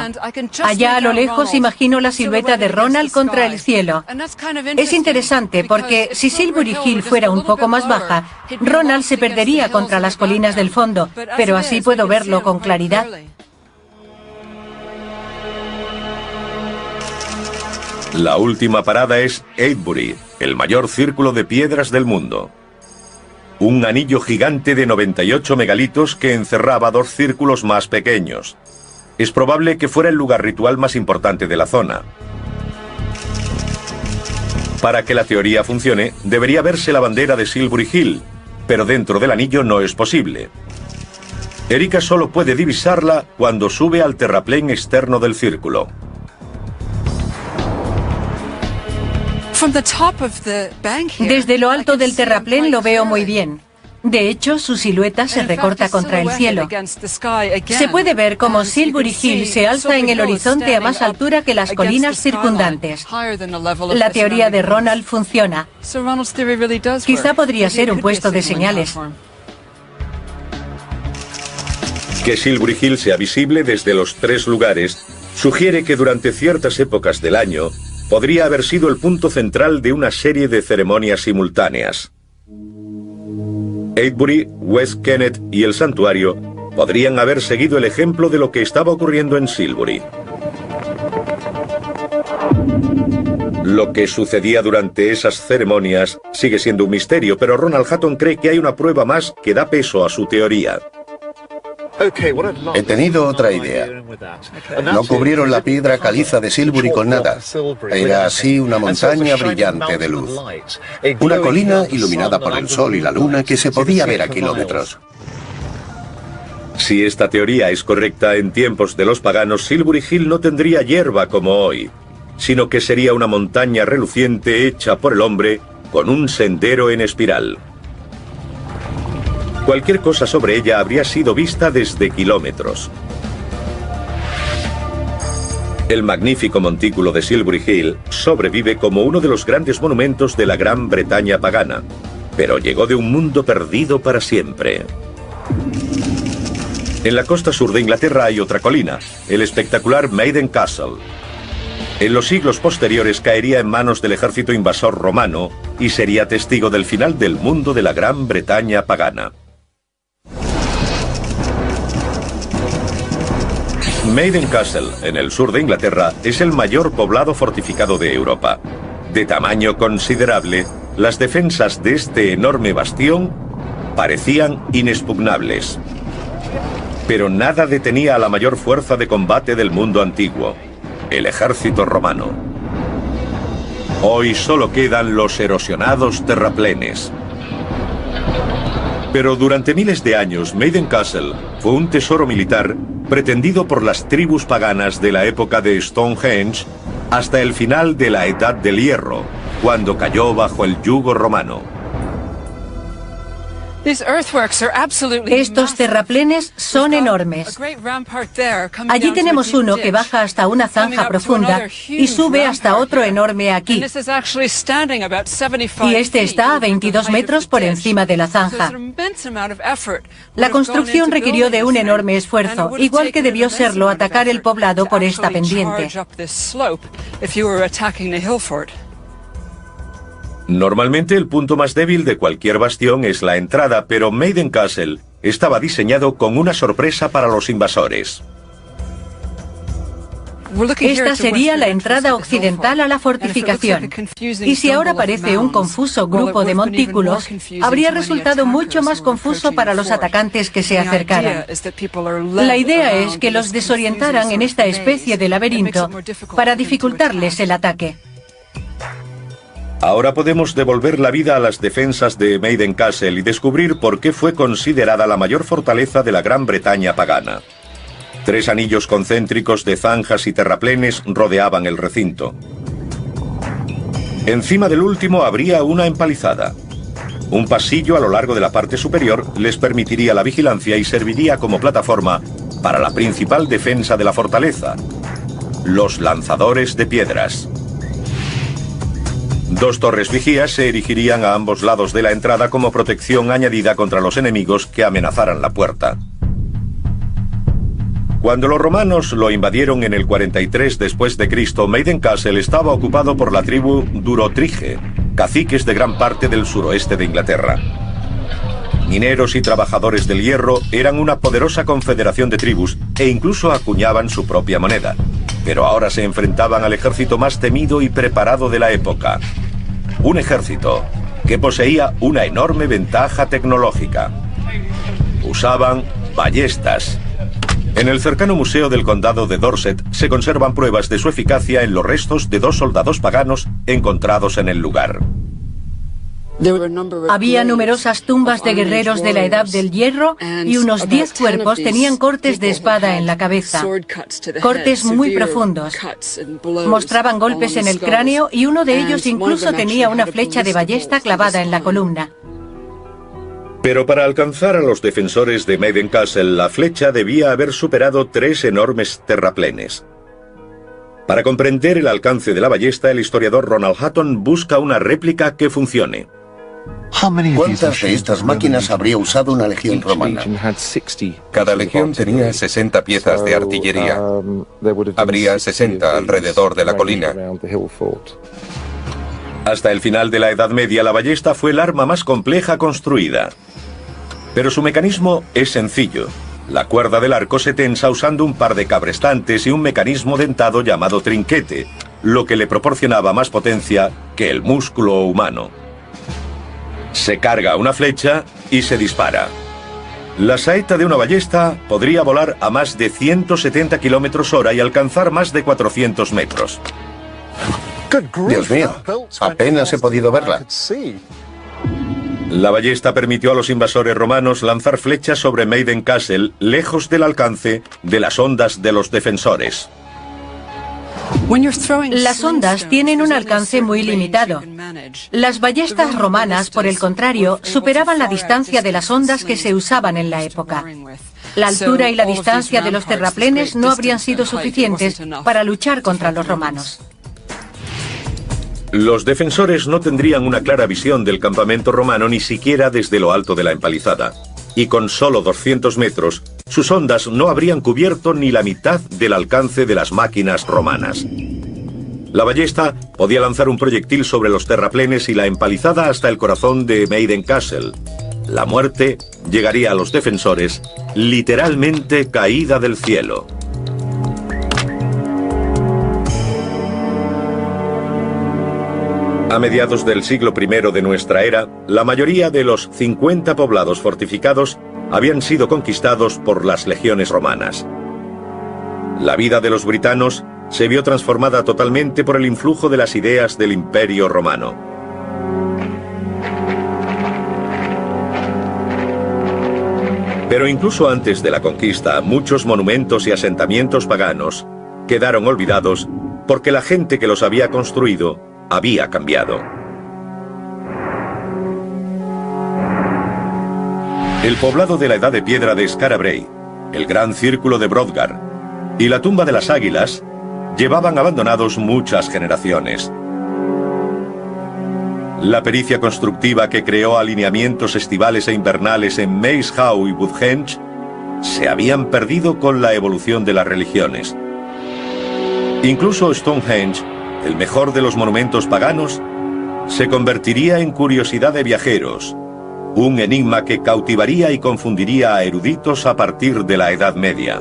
Allá a lo lejos imagino la silueta de Ronald contra el cielo. Es interesante porque si Silbury Hill fuera un poco más baja, Ronald se perdería contra las colinas del fondo, pero así puedo verlo con claridad. La última parada es Avebury, el mayor círculo de piedras del mundo. Un anillo gigante de 98 megalitos que encerraba dos círculos más pequeños. Es probable que fuera el lugar ritual más importante de la zona. Para que la teoría funcione, debería verse la bandera de Silbury Hill, pero dentro del anillo no es posible. Erica solo puede divisarla cuando sube al terraplén externo del círculo. Desde lo alto del terraplén lo veo muy bien. De hecho, su silueta se recorta contra el cielo. Se puede ver cómo Silbury Hill se alza en el horizonte a más altura que las colinas circundantes. La teoría de Ronald funciona. Quizá podría ser un puesto de señales. Que Silbury Hill sea visible desde los tres lugares sugiere que durante ciertas épocas del año podría haber sido el punto central de una serie de ceremonias simultáneas. Avebury, West Kenneth y el santuario podrían haber seguido el ejemplo de lo que estaba ocurriendo en Silbury. Lo que sucedía durante esas ceremonias sigue siendo un misterio, pero Ronald Hutton cree que hay una prueba más que da peso a su teoría. He tenido otra idea. No cubrieron la piedra caliza de Silbury con nada. Era así una montaña brillante de luz. Una colina iluminada por el sol y la luna que se podía ver a kilómetros. Si esta teoría es correcta, en tiempos de los paganos, Silbury Hill no tendría hierba como hoy, sino que sería una montaña reluciente hecha por el hombre con un sendero en espiral. Cualquier cosa sobre ella habría sido vista desde kilómetros. El magnífico montículo de Silbury Hill sobrevive como uno de los grandes monumentos de la Gran Bretaña pagana, pero llegó de un mundo perdido para siempre. En la costa sur de Inglaterra hay otra colina, el espectacular Maiden Castle. En los siglos posteriores caería en manos del ejército invasor romano y sería testigo del final del mundo de la Gran Bretaña pagana. Maiden Castle, en el sur de Inglaterra, es el mayor poblado fortificado de Europa. De tamaño considerable, las defensas de este enorme bastión parecían inexpugnables. Pero nada detenía a la mayor fuerza de combate del mundo antiguo, el ejército romano. Hoy solo quedan los erosionados terraplenes. Pero durante miles de años, Maiden Castle fue un tesoro militar pretendido por las tribus paganas de la época de Stonehenge hasta el final de la Edad del Hierro, cuando cayó bajo el yugo romano. Estos terraplenes son enormes. Allí tenemos uno que baja hasta una zanja profunda y sube hasta otro enorme aquí. Y este está a 22 metros por encima de la zanja. La construcción requirió de un enorme esfuerzo, igual que debió serlo atacar el poblado por esta pendiente. Normalmente el punto más débil de cualquier bastión es la entrada, pero Maiden Castle estaba diseñado con una sorpresa para los invasores. Esta sería la entrada occidental a la fortificación. Y si ahora parece un confuso grupo de montículos, habría resultado mucho más confuso para los atacantes que se acercaran. La idea es que los desorientaran en esta especie de laberinto para dificultarles el ataque. Ahora podemos devolver la vida a las defensas de Maiden Castle y descubrir por qué fue considerada la mayor fortaleza de la Gran Bretaña pagana. 3 anillos concéntricos de zanjas y terraplenes rodeaban el recinto. Encima del último habría una empalizada. Un pasillo a lo largo de la parte superior les permitiría la vigilancia y serviría como plataforma para la principal defensa de la fortaleza: los lanzadores de piedras. 2 torres vigías se erigirían a ambos lados de la entrada como protección añadida contra los enemigos que amenazaran la puerta. Cuando los romanos lo invadieron en el 43 después de Cristo, Maiden Castle estaba ocupado por la tribu Durotrige, caciques de gran parte del suroeste de Inglaterra. Mineros y trabajadores del hierro eran una poderosa confederación de tribus e incluso acuñaban su propia moneda. Pero ahora se enfrentaban al ejército más temido y preparado de la época. Un ejército que poseía una enorme ventaja tecnológica. Usaban ballestas. En el cercano museo del condado de Dorset se conservan pruebas de su eficacia en los restos de 2 soldados paganos encontrados en el lugar. Había numerosas tumbas de guerreros de la Edad del Hierro y unos 10 cuerpos tenían cortes de espada en la cabeza. Cortes muy profundos. Mostraban golpes en el cráneo y uno de ellos incluso tenía una flecha de ballesta clavada en la columna. Pero para alcanzar a los defensores de Maiden Castle, la flecha debía haber superado 3 enormes terraplenes. Para comprender el alcance de la ballesta, el historiador Ronald Hutton busca una réplica que funcione. ¿Cuántas de estas máquinas habría usado una legión romana? Cada legión tenía 60 piezas de artillería. Habría 60 alrededor de la colina. Hasta el final de la Edad Media, la ballesta fue el arma más compleja construida. Pero su mecanismo es sencillo. La cuerda del arco se tensa usando un par de cabrestantes y un mecanismo dentado llamado trinquete, lo que le proporcionaba más potencia que el músculo humano. Se carga una flecha y se dispara. La saeta de una ballesta podría volar a más de 170 km/h y alcanzar más de 400 metros. Dios mío, apenas he podido verla. La ballesta permitió a los invasores romanos lanzar flechas sobre Maiden Castle, lejos del alcance de las ondas de los defensores. Las ondas tienen un alcance muy limitado. Las ballestas romanas, por el contrario, superaban la distancia de las ondas que se usaban en la época. La altura y la distancia de los terraplenes no habrían sido suficientes para luchar contra los romanos. Los defensores no tendrían una clara visión del campamento romano ni siquiera desde lo alto de la empalizada. Y con solo 200 metros, sus ondas no habrían cubierto ni la mitad del alcance de las máquinas romanas. La ballesta podía lanzar un proyectil sobre los terraplenes y la empalizada hasta el corazón de Maiden Castle. La muerte llegaría a los defensores literalmente caída del cielo. A mediados del siglo I de nuestra era, la mayoría de los 50 poblados fortificados habían sido conquistados por las legiones romanas. La vida de los britanos se vio transformada totalmente por el influjo de las ideas del Imperio Romano. Pero incluso antes de la conquista, muchos monumentos y asentamientos paganos quedaron olvidados porque la gente que los había construido había cambiado. El poblado de la Edad de Piedra de Skara Brae, el Gran Círculo de Brodgar y la Tumba de las Águilas llevaban abandonados muchas generaciones. La pericia constructiva que creó alineamientos estivales e invernales en Maze Howe y Woodhenge se habían perdido con la evolución de las religiones. Incluso Stonehenge, el mejor de los monumentos paganos, se convertiría en curiosidad de viajeros, un enigma que cautivaría y confundiría a eruditos a partir de la Edad Media.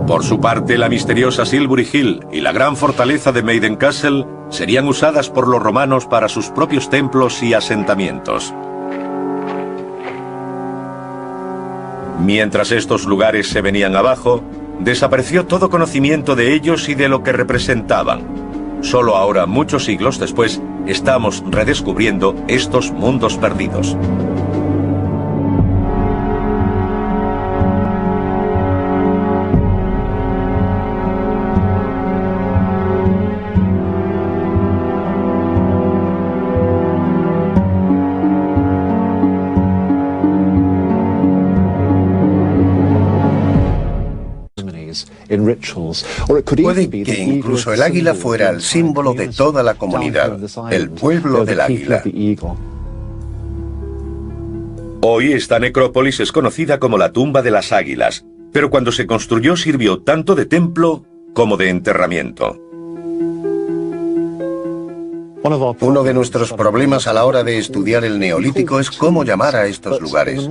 Por su parte, la misteriosa Silbury Hill y la gran fortaleza de Maiden Castle serían usadas por los romanos para sus propios templos y asentamientos. Mientras estos lugares se venían abajo, desapareció todo conocimiento de ellos y de lo que representaban. Solo ahora, muchos siglos después, estamos redescubriendo estos mundos perdidos. Puede que incluso el águila fuera el símbolo de toda la comunidad, el pueblo del águila. Hoy esta necrópolis es conocida como la Tumba de las Águilas, pero cuando se construyó sirvió tanto de templo como de enterramiento. Uno de nuestros problemas a la hora de estudiar el Neolítico es cómo llamar a estos lugares.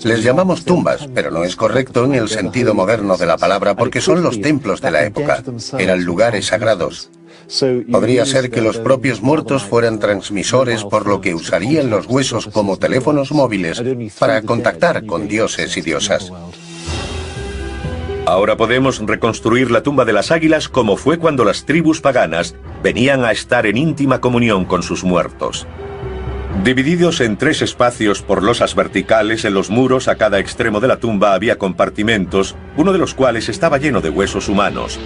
Les llamamos tumbas, pero no es correcto en el sentido moderno de la palabra porque son los templos de la época. Eran lugares sagrados. Podría ser que los propios muertos fueran transmisores, por lo que usarían los huesos como teléfonos móviles para contactar con dioses y diosas. Ahora podemos reconstruir la Tumba de las Águilas como fue cuando las tribus paganas venían a estar en íntima comunión con sus muertos. Divididos en 3 espacios por losas verticales en los muros, a cada extremo de la tumba había compartimentos, uno de los cuales estaba lleno de huesos humanos.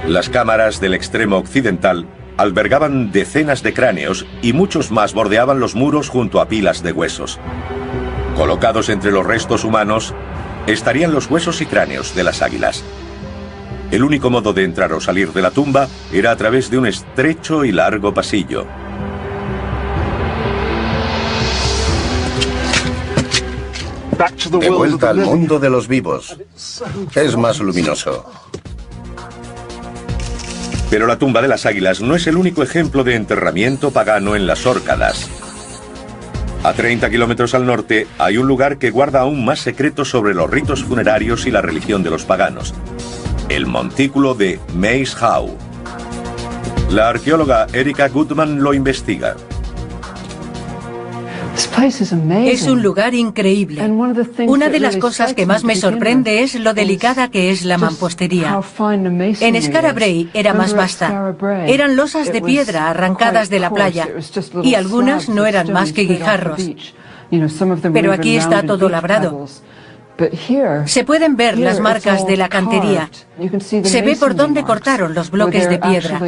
Las cámaras del extremo occidental albergaban decenas de cráneos y muchos más bordeaban los muros junto a pilas de huesos. Colocados entre los restos humanos estarían los huesos y cráneos de las águilas. El único modo de entrar o salir de la tumba era a través de un estrecho y largo pasillo. De vuelta al mundo de los vivos. Es más luminoso. Pero la Tumba de las Águilas no es el único ejemplo de enterramiento pagano en las Órcadas. A 30 kilómetros al norte hay un lugar que guarda aún más secretos sobre los ritos funerarios y la religión de los paganos: el montículo de Maze Howe. La arqueóloga Erika Goodman lo investiga. Es un lugar increíble. Una de las cosas que más me sorprende es lo delicada que es la mampostería. En Skara Brae era más vasta. Eran losas de piedra arrancadas de la playa, y algunas no eran más que guijarros. Pero aquí está todo labrado. Se pueden ver las marcas de la cantería. Se ve por dónde cortaron los bloques de piedra.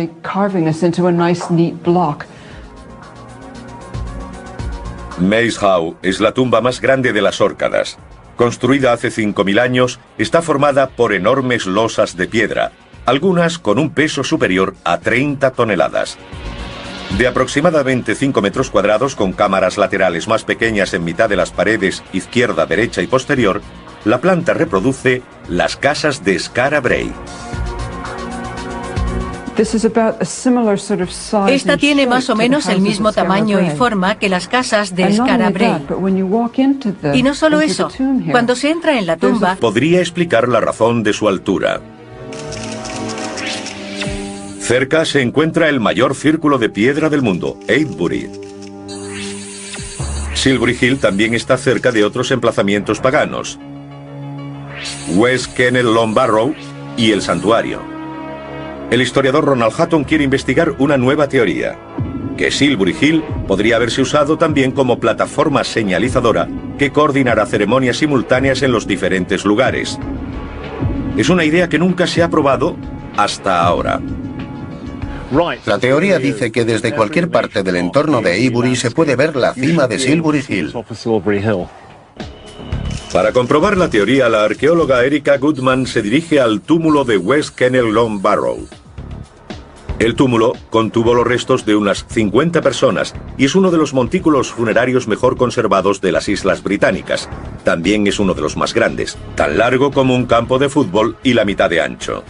Maze Howe es la tumba más grande de las Órcadas. Construida hace 5000 años, está formada por enormes losas de piedra, algunas con un peso superior a 30 toneladas. De aproximadamente 5 metros cuadrados, con cámaras laterales más pequeñas en mitad de las paredes izquierda, derecha y posterior, la planta reproduce las casas de Skara Brae. Esta tiene más o menos el mismo tamaño y forma que las casas de Skara Brae. Y no solo eso, cuando se entra en la tumba, podría explicar la razón de su altura. Cerca se encuentra el mayor círculo de piedra del mundo, Avebury. Silbury Hill también está cerca de otros emplazamientos paganos: West Kennel Long Barrow y el santuario. El historiador Ronald Hutton quiere investigar una nueva teoría: que Silbury Hill podría haberse usado también como plataforma señalizadora que coordinara ceremonias simultáneas en los diferentes lugares. Es una idea que nunca se ha probado hasta ahora. La teoría dice que desde cualquier parte del entorno de Avebury se puede ver la cima de Silbury Hill. Para comprobar la teoría, la arqueóloga Erica Goodman se dirige al túmulo de West Kennel Long Barrow. El túmulo contuvo los restos de unas 50 personas y es uno de los montículos funerarios mejor conservados de las Islas Británicas. También es uno de los más grandes, tan largo como un campo de fútbol y la mitad de ancho.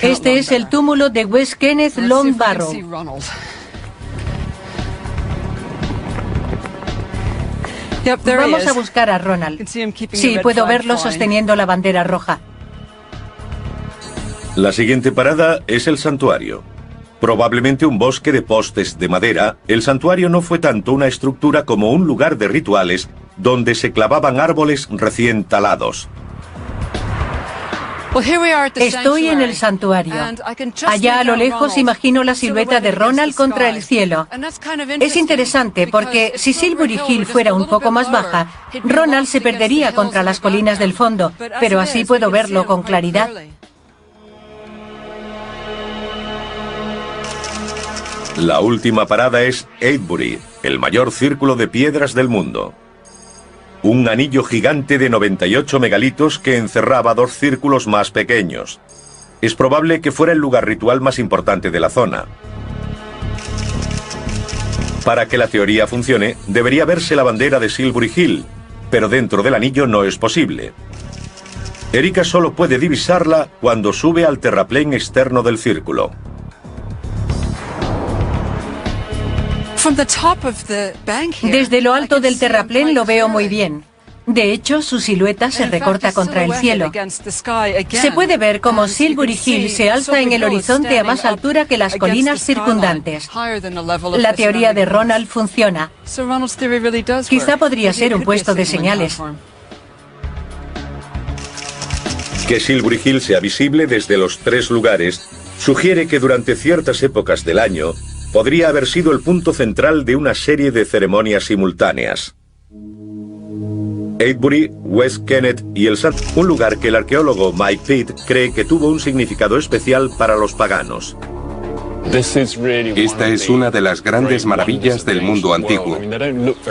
Este es el túmulo de West Kenneth Long Barrow. Vamos a buscar a Ronald. Sí, puedo verlo sosteniendo la bandera roja. La siguiente parada es el santuario. Probablemente un bosque de postes de madera, el santuario no fue tanto una estructura como un lugar de rituales donde se clavaban árboles recién talados. Estoy en el santuario. Allá a lo lejos imagino la silueta de Ronald contra el cielo. Es interesante porque si Silbury Hill fuera un poco más baja, Ronald se perdería contra las colinas del fondo, pero así puedo verlo con claridad. La última parada es Avebury, el mayor círculo de piedras del mundo. Un anillo gigante de 98 megalitos que encerraba dos círculos más pequeños. Es probable que fuera el lugar ritual más importante de la zona. Para que la teoría funcione, debería verse la bandera de Silbury Hill, pero dentro del anillo no es posible. Erica solo puede divisarla cuando sube al terraplén externo del círculo. Desde lo alto del terraplén lo veo muy bien. De hecho, su silueta se recorta contra el cielo. Se puede ver cómo Silbury Hill se alza en el horizonte a más altura que las colinas circundantes. La teoría de Ronald funciona. Quizá podría ser un puesto de señales. Que Silbury Hill sea visible desde los tres lugares sugiere que durante ciertas épocas del año podría haber sido el punto central de una serie de ceremonias simultáneas. Avebury, West Kenneth y el Santuario, un lugar que el arqueólogo Mike Pitt cree que tuvo un significado especial para los paganos. Esta es una de las grandes maravillas del mundo antiguo.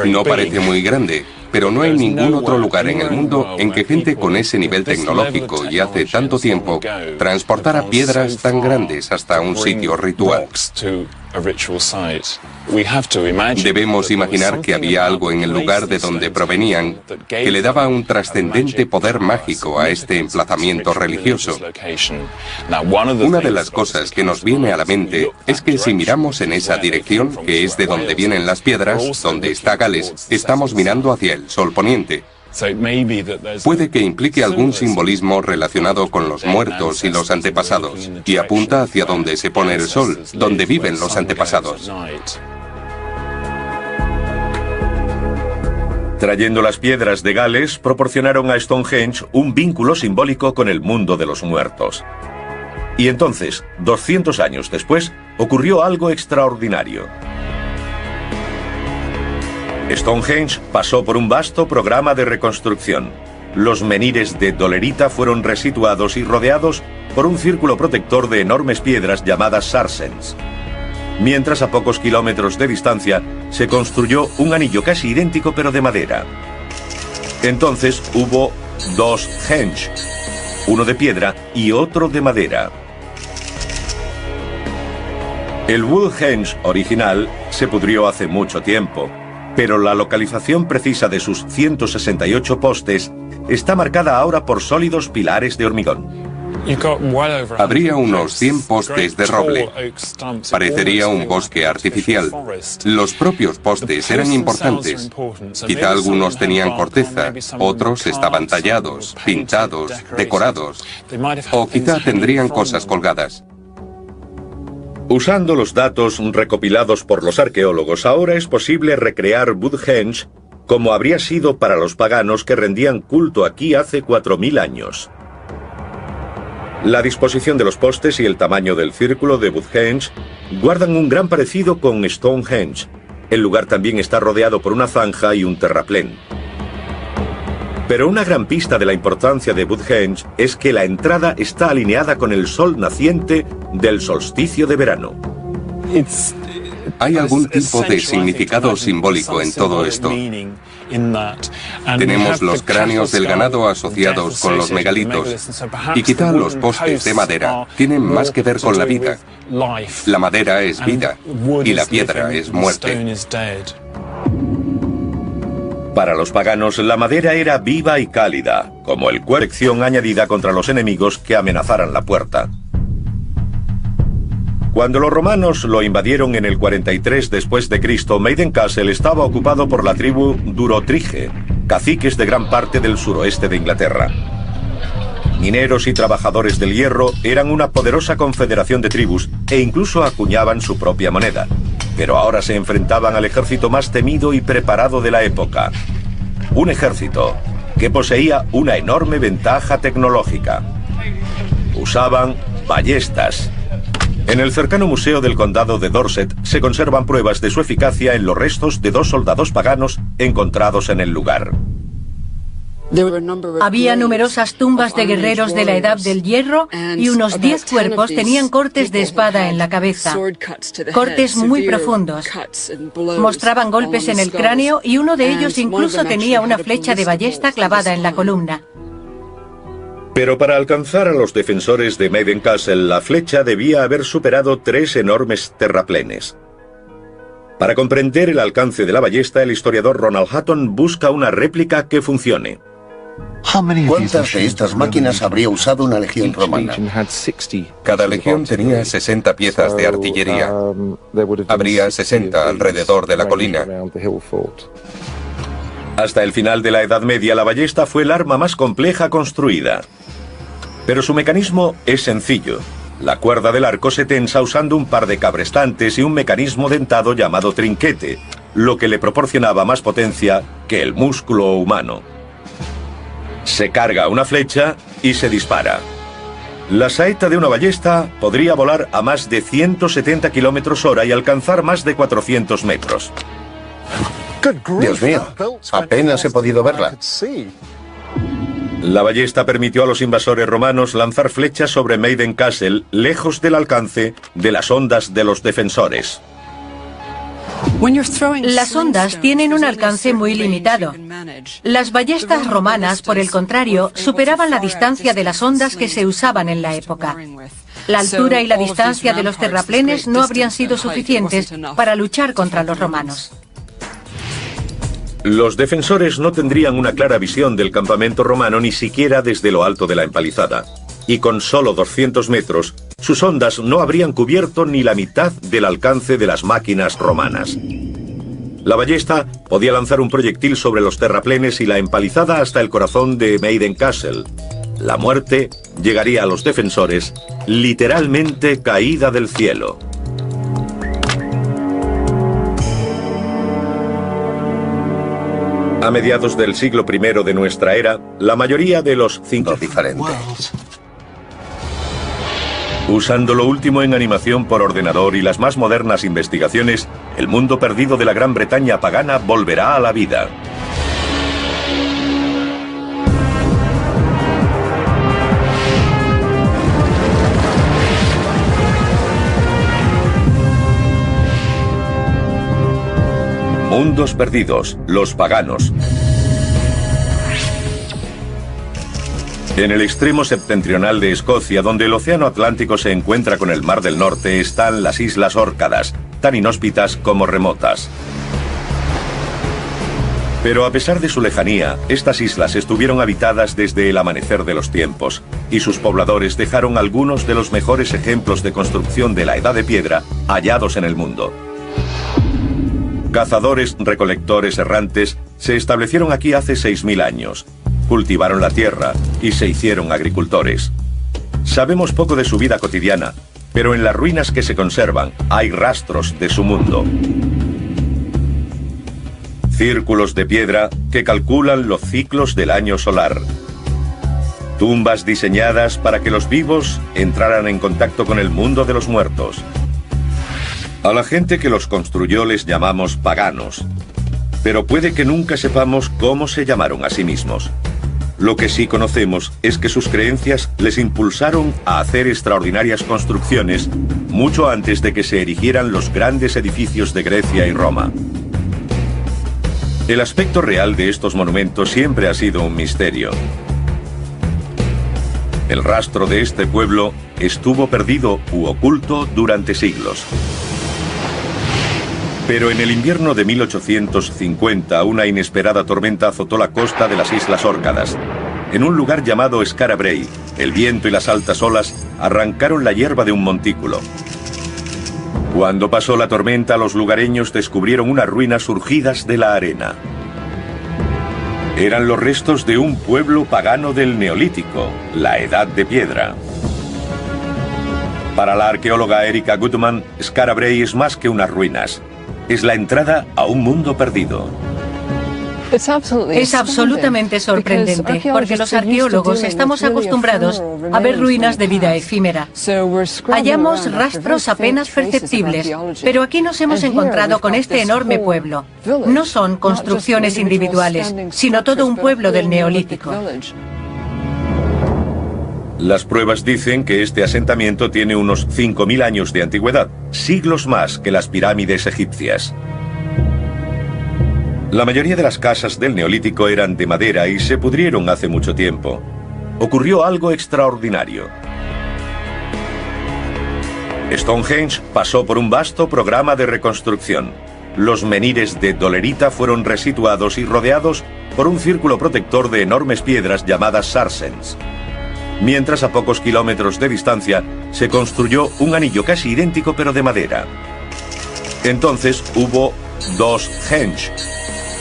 No parece muy grande, pero no hay ningún otro lugar en el mundo en que gente con ese nivel tecnológico y hace tanto tiempo transportara piedras tan grandes hasta un sitio ritual. Debemos imaginar que había algo en el lugar de donde provenían que le daba un trascendente poder mágico a este emplazamiento religioso. Una de las cosas que nos viene a la mente es que si miramos en esa dirección, que es de donde vienen las piedras, donde está Gales, estamos mirando hacia el sol poniente. Puede que implique algún simbolismo relacionado con los muertos y los antepasados, y apunta hacia donde se pone el sol, donde viven los antepasados. Trayendo las piedras de Gales, proporcionaron a Stonehenge un vínculo simbólico con el mundo de los muertos. Y entonces, 200 años después, ocurrió algo extraordinario. Stonehenge pasó por un vasto programa de reconstrucción. Los menhires de dolerita fueron resituados y rodeados por un círculo protector de enormes piedras llamadas sarsens. Mientras a pocos kilómetros de distancia se construyó un anillo casi idéntico pero de madera. Entonces hubo dos henge, uno de piedra y otro de madera. El Woodhenge original se pudrió hace mucho tiempo, pero la localización precisa de sus 168 postes está marcada ahora por sólidos pilares de hormigón. Habría unos 100 postes de roble. Parecería un bosque artificial. Los propios postes eran importantes. Quizá algunos tenían corteza, otros estaban tallados, pintados, decorados, o quizá tendrían cosas colgadas. Usando los datos recopilados por los arqueólogos, ahora es posible recrear Woodhenge como habría sido para los paganos que rendían culto aquí hace 4000 años. La disposición de los postes y el tamaño del círculo de Woodhenge guardan un gran parecido con Stonehenge. El lugar también está rodeado por una zanja y un terraplén. Pero una gran pista de la importancia de Woodhenge es que la entrada está alineada con el sol naciente del solsticio de verano. Hay algún tipo de significado simbólico en todo esto. Tenemos los cráneos del ganado asociados con los megalitos, y quizá los postes de madera tienen más que ver con la vida. La madera es vida y la piedra es muerte. Para los paganos, la madera era viva y cálida, como el coerción añadida contra los enemigos que amenazaran la puerta. Cuando los romanos lo invadieron en el 43 después de Cristo, Maiden Castle estaba ocupado por la tribu Durotrige, caciques de gran parte del suroeste de Inglaterra. Mineros y trabajadores del hierro eran una poderosa confederación de tribus e incluso acuñaban su propia moneda. Pero ahora se enfrentaban al ejército más temido y preparado de la época. Un ejército que poseía una enorme ventaja tecnológica. Usaban ballestas. En el cercano museo del condado de Dorset se conservan pruebas de su eficacia en los restos de 2 soldados paganos encontrados en el lugar. Había numerosas tumbas de guerreros de la Edad del Hierro y unos 10 cuerpos tenían cortes de espada en la cabeza. Cortes muy profundos. Mostraban golpes en el cráneo y uno de ellos incluso tenía una flecha de ballesta clavada en la columna. Pero para alcanzar a los defensores de Maiden Castle, la flecha debía haber superado 3 enormes terraplenes. Para comprender el alcance de la ballesta, el historiador Ronald Hutton busca una réplica que funcione. ¿Cuántas de estas máquinas habría usado una legión romana? Cada legión tenía 60 piezas de artillería. Habría 60 alrededor de la colina. Hasta el final de la Edad Media, la ballesta fue el arma más compleja construida. Pero su mecanismo es sencillo. La cuerda del arco se tensa usando un par de cabrestantes y un mecanismo dentado llamado trinquete, lo que le proporcionaba más potencia que el músculo humano. Se carga una flecha y se dispara. La saeta de una ballesta podría volar a más de 170 km/h y alcanzar más de 400 metros. Dios mío, apenas he podido verla. La ballesta permitió a los invasores romanos lanzar flechas sobre Maiden Castle lejos del alcance de las ondas de los defensores. Las ondas tienen un alcance muy limitado. Las ballestas romanas, por el contrario, superaban la distancia de las ondas que se usaban en la época. La altura y la distancia de los terraplenes no habrían sido suficientes para luchar contra los romanos. Los defensores no tendrían una clara visión del campamento romano ni siquiera desde lo alto de la empalizada. Y con solo 200 metros, sus ondas no habrían cubierto ni la mitad del alcance de las máquinas romanas. La ballesta podía lanzar un proyectil sobre los terraplenes y la empalizada hasta el corazón de Maiden Castle. La muerte llegaría a los defensores literalmente caída del cielo. A mediados del siglo I de nuestra era, la mayoría de los Usando lo último en animación por ordenador y las más modernas investigaciones, el mundo perdido de la Gran Bretaña pagana volverá a la vida. Mundos perdidos, los paganos. En el extremo septentrional de Escocia, donde el océano Atlántico se encuentra con el Mar del Norte, están las Islas Órcadas, tan inhóspitas como remotas. Pero a pesar de su lejanía, estas islas estuvieron habitadas desde el amanecer de los tiempos, y sus pobladores dejaron algunos de los mejores ejemplos de construcción de la Edad de Piedra hallados en el mundo. Cazadores, recolectores errantes se establecieron aquí hace 6000 años. Cultivaron la tierra y se hicieron agricultores. Sabemos poco de su vida cotidiana, pero en las ruinas que se conservan hay rastros de su mundo. Círculos de piedra que calculan los ciclos del año solar. Tumbas diseñadas para que los vivos entraran en contacto con el mundo de los muertos. A la gente que los construyó les llamamos paganos, pero puede que nunca sepamos cómo se llamaron a sí mismos. Lo que sí conocemos es que sus creencias les impulsaron a hacer extraordinarias construcciones mucho antes de que se erigieran los grandes edificios de Grecia y Roma. El aspecto real de estos monumentos siempre ha sido un misterio. El rastro de este pueblo estuvo perdido u oculto durante siglos. Pero en el invierno de 1850, una inesperada tormenta azotó la costa de las Islas Órcadas. En un lugar llamado Skara Brae, el viento y las altas olas arrancaron la hierba de un montículo. Cuando pasó la tormenta, los lugareños descubrieron unas ruinas surgidas de la arena. Eran los restos de un pueblo pagano del Neolítico, la Edad de Piedra. Para la arqueóloga Erika Goodman, Skara Brae es más que unas ruinas. Es la entrada a un mundo perdido. Es absolutamente sorprendente, porque los arqueólogos estamos acostumbrados a ver ruinas de vida efímera. Hallamos rastros apenas perceptibles, pero aquí nos hemos encontrado con este enorme pueblo. No son construcciones individuales, sino todo un pueblo del Neolítico. Las pruebas dicen que este asentamiento tiene unos 5.000 años de antigüedad, siglos más que las pirámides egipcias. La mayoría de las casas del Neolítico eran de madera y se pudrieron hace mucho tiempo. Ocurrió algo extraordinario. Stonehenge pasó por un vasto programa de reconstrucción. Los menhires de dolerita fueron resituados y rodeados por un círculo protector de enormes piedras llamadas sarsens. Mientras a pocos kilómetros de distancia se construyó un anillo casi idéntico pero de madera. Entonces hubo dos henge,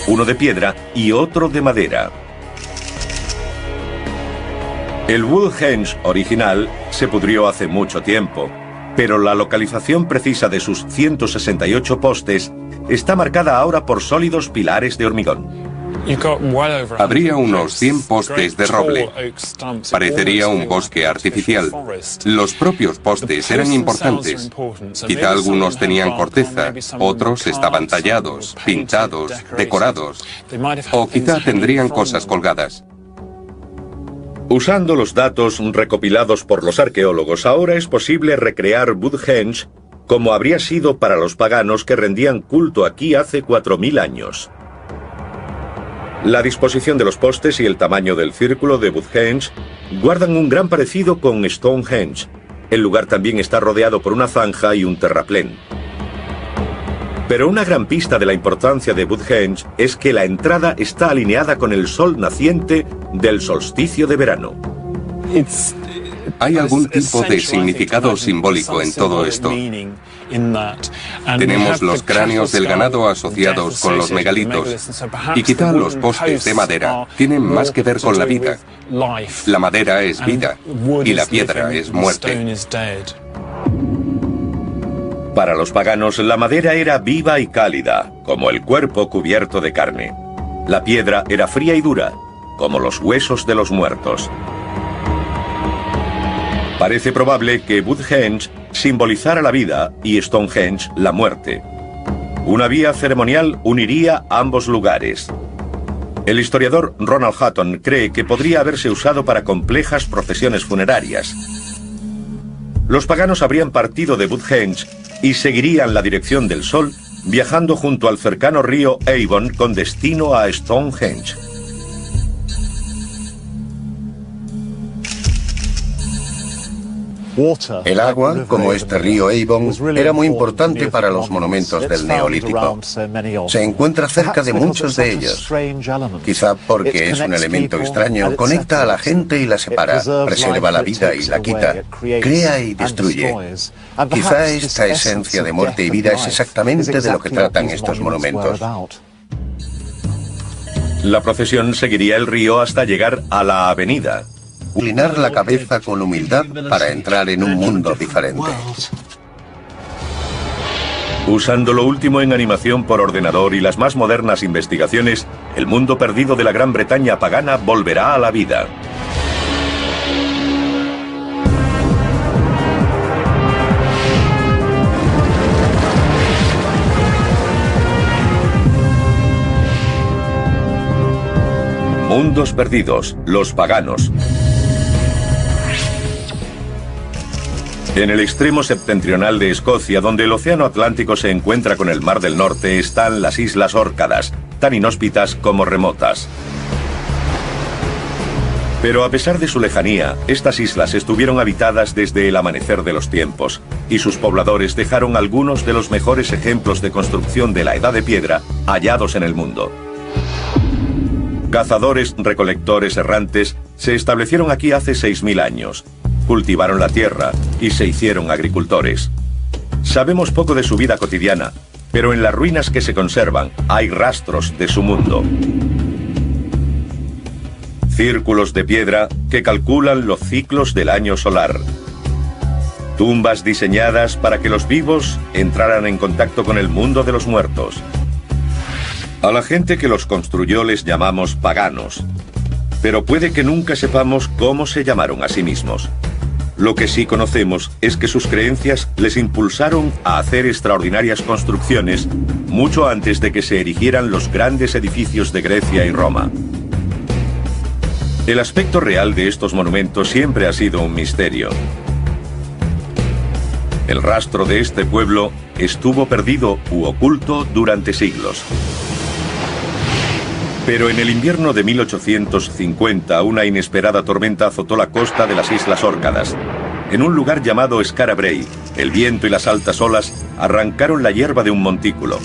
uno de piedra y otro de madera. El Woodhenge original se pudrió hace mucho tiempo, pero la localización precisa de sus 168 postes está marcada ahora por sólidos pilares de hormigón. Habría unos 100 postes de roble. Parecería un bosque artificial. Los propios postes eran importantes. Quizá algunos tenían corteza, otros estaban tallados, pintados, decorados, o quizá tendrían cosas colgadas. Usando los datos recopilados por los arqueólogos, ahora es posible recrear Woodhenge como habría sido para los paganos que rendían culto aquí hace 4.000 años. La disposición de los postes y el tamaño del círculo de Woodhenge guardan un gran parecido con Stonehenge. El lugar también está rodeado por una zanja y un terraplén. Pero una gran pista de la importancia de Woodhenge es que la entrada está alineada con el sol naciente del solsticio de verano. Hay algún tipo de significado simbólico en todo esto. Tenemos los cráneos del ganado asociados con los megalitos, y quizá los postes de madera tienen más que ver con la vida. La madera es vida, y la piedra es muerte. Para los paganos, la madera era viva y cálida, como el cuerpo cubierto de carne. La piedra era fría y dura, como los huesos de los muertos. Parece probable que Woodhenge simbolizara la vida y Stonehenge la muerte. Una vía ceremonial uniría ambos lugares. El historiador Ronald Hutton cree que podría haberse usado para complejas procesiones funerarias. Los paganos habrían partido de Woodhenge y seguirían la dirección del sol, viajando junto al cercano río Avon con destino a Stonehenge. El agua, como este río Avon, era muy importante para los monumentos del Neolítico. Se encuentra cerca de muchos de ellos. Quizá porque es un elemento extraño, conecta a la gente y la separa, preserva la vida y la quita, crea y destruye. Quizá esta esencia de muerte y vida es exactamente de lo que tratan estos monumentos. La procesión seguiría el río hasta llegar a la avenida. Inclinar la cabeza con humildad para entrar en un mundo diferente. Usando lo último en animación por ordenador y las más modernas investigaciones, el mundo perdido de la Gran Bretaña pagana volverá a la vida. Mundos perdidos, los paganos. En el extremo septentrional de Escocia, donde el océano Atlántico se encuentra con el Mar del Norte, están las Islas Órcadas, tan inhóspitas como remotas. Pero a pesar de su lejanía, estas islas estuvieron habitadas desde el amanecer de los tiempos, y sus pobladores dejaron algunos de los mejores ejemplos de construcción de la Edad de Piedra hallados en el mundo. Cazadores, recolectores errantes se establecieron aquí hace 6000 años. Cultivaron la tierra y se hicieron agricultores. Sabemos poco de su vida cotidiana, pero en las ruinas que se conservan hay rastros de su mundo. Círculos de piedra que calculan los ciclos del año solar. Tumbas diseñadas para que los vivos entraran en contacto con el mundo de los muertos. A la gente que los construyó les llamamos paganos, pero puede que nunca sepamos cómo se llamaron a sí mismos. Lo que sí conocemos es que sus creencias les impulsaron a hacer extraordinarias construcciones mucho antes de que se erigieran los grandes edificios de Grecia y Roma. El aspecto real de estos monumentos siempre ha sido un misterio. El rastro de este pueblo estuvo perdido u oculto durante siglos. Pero en el invierno de 1850, una inesperada tormenta azotó la costa de las Islas Órcadas. En un lugar llamado Skara Brae, el viento y las altas olas arrancaron la hierba de un montículo.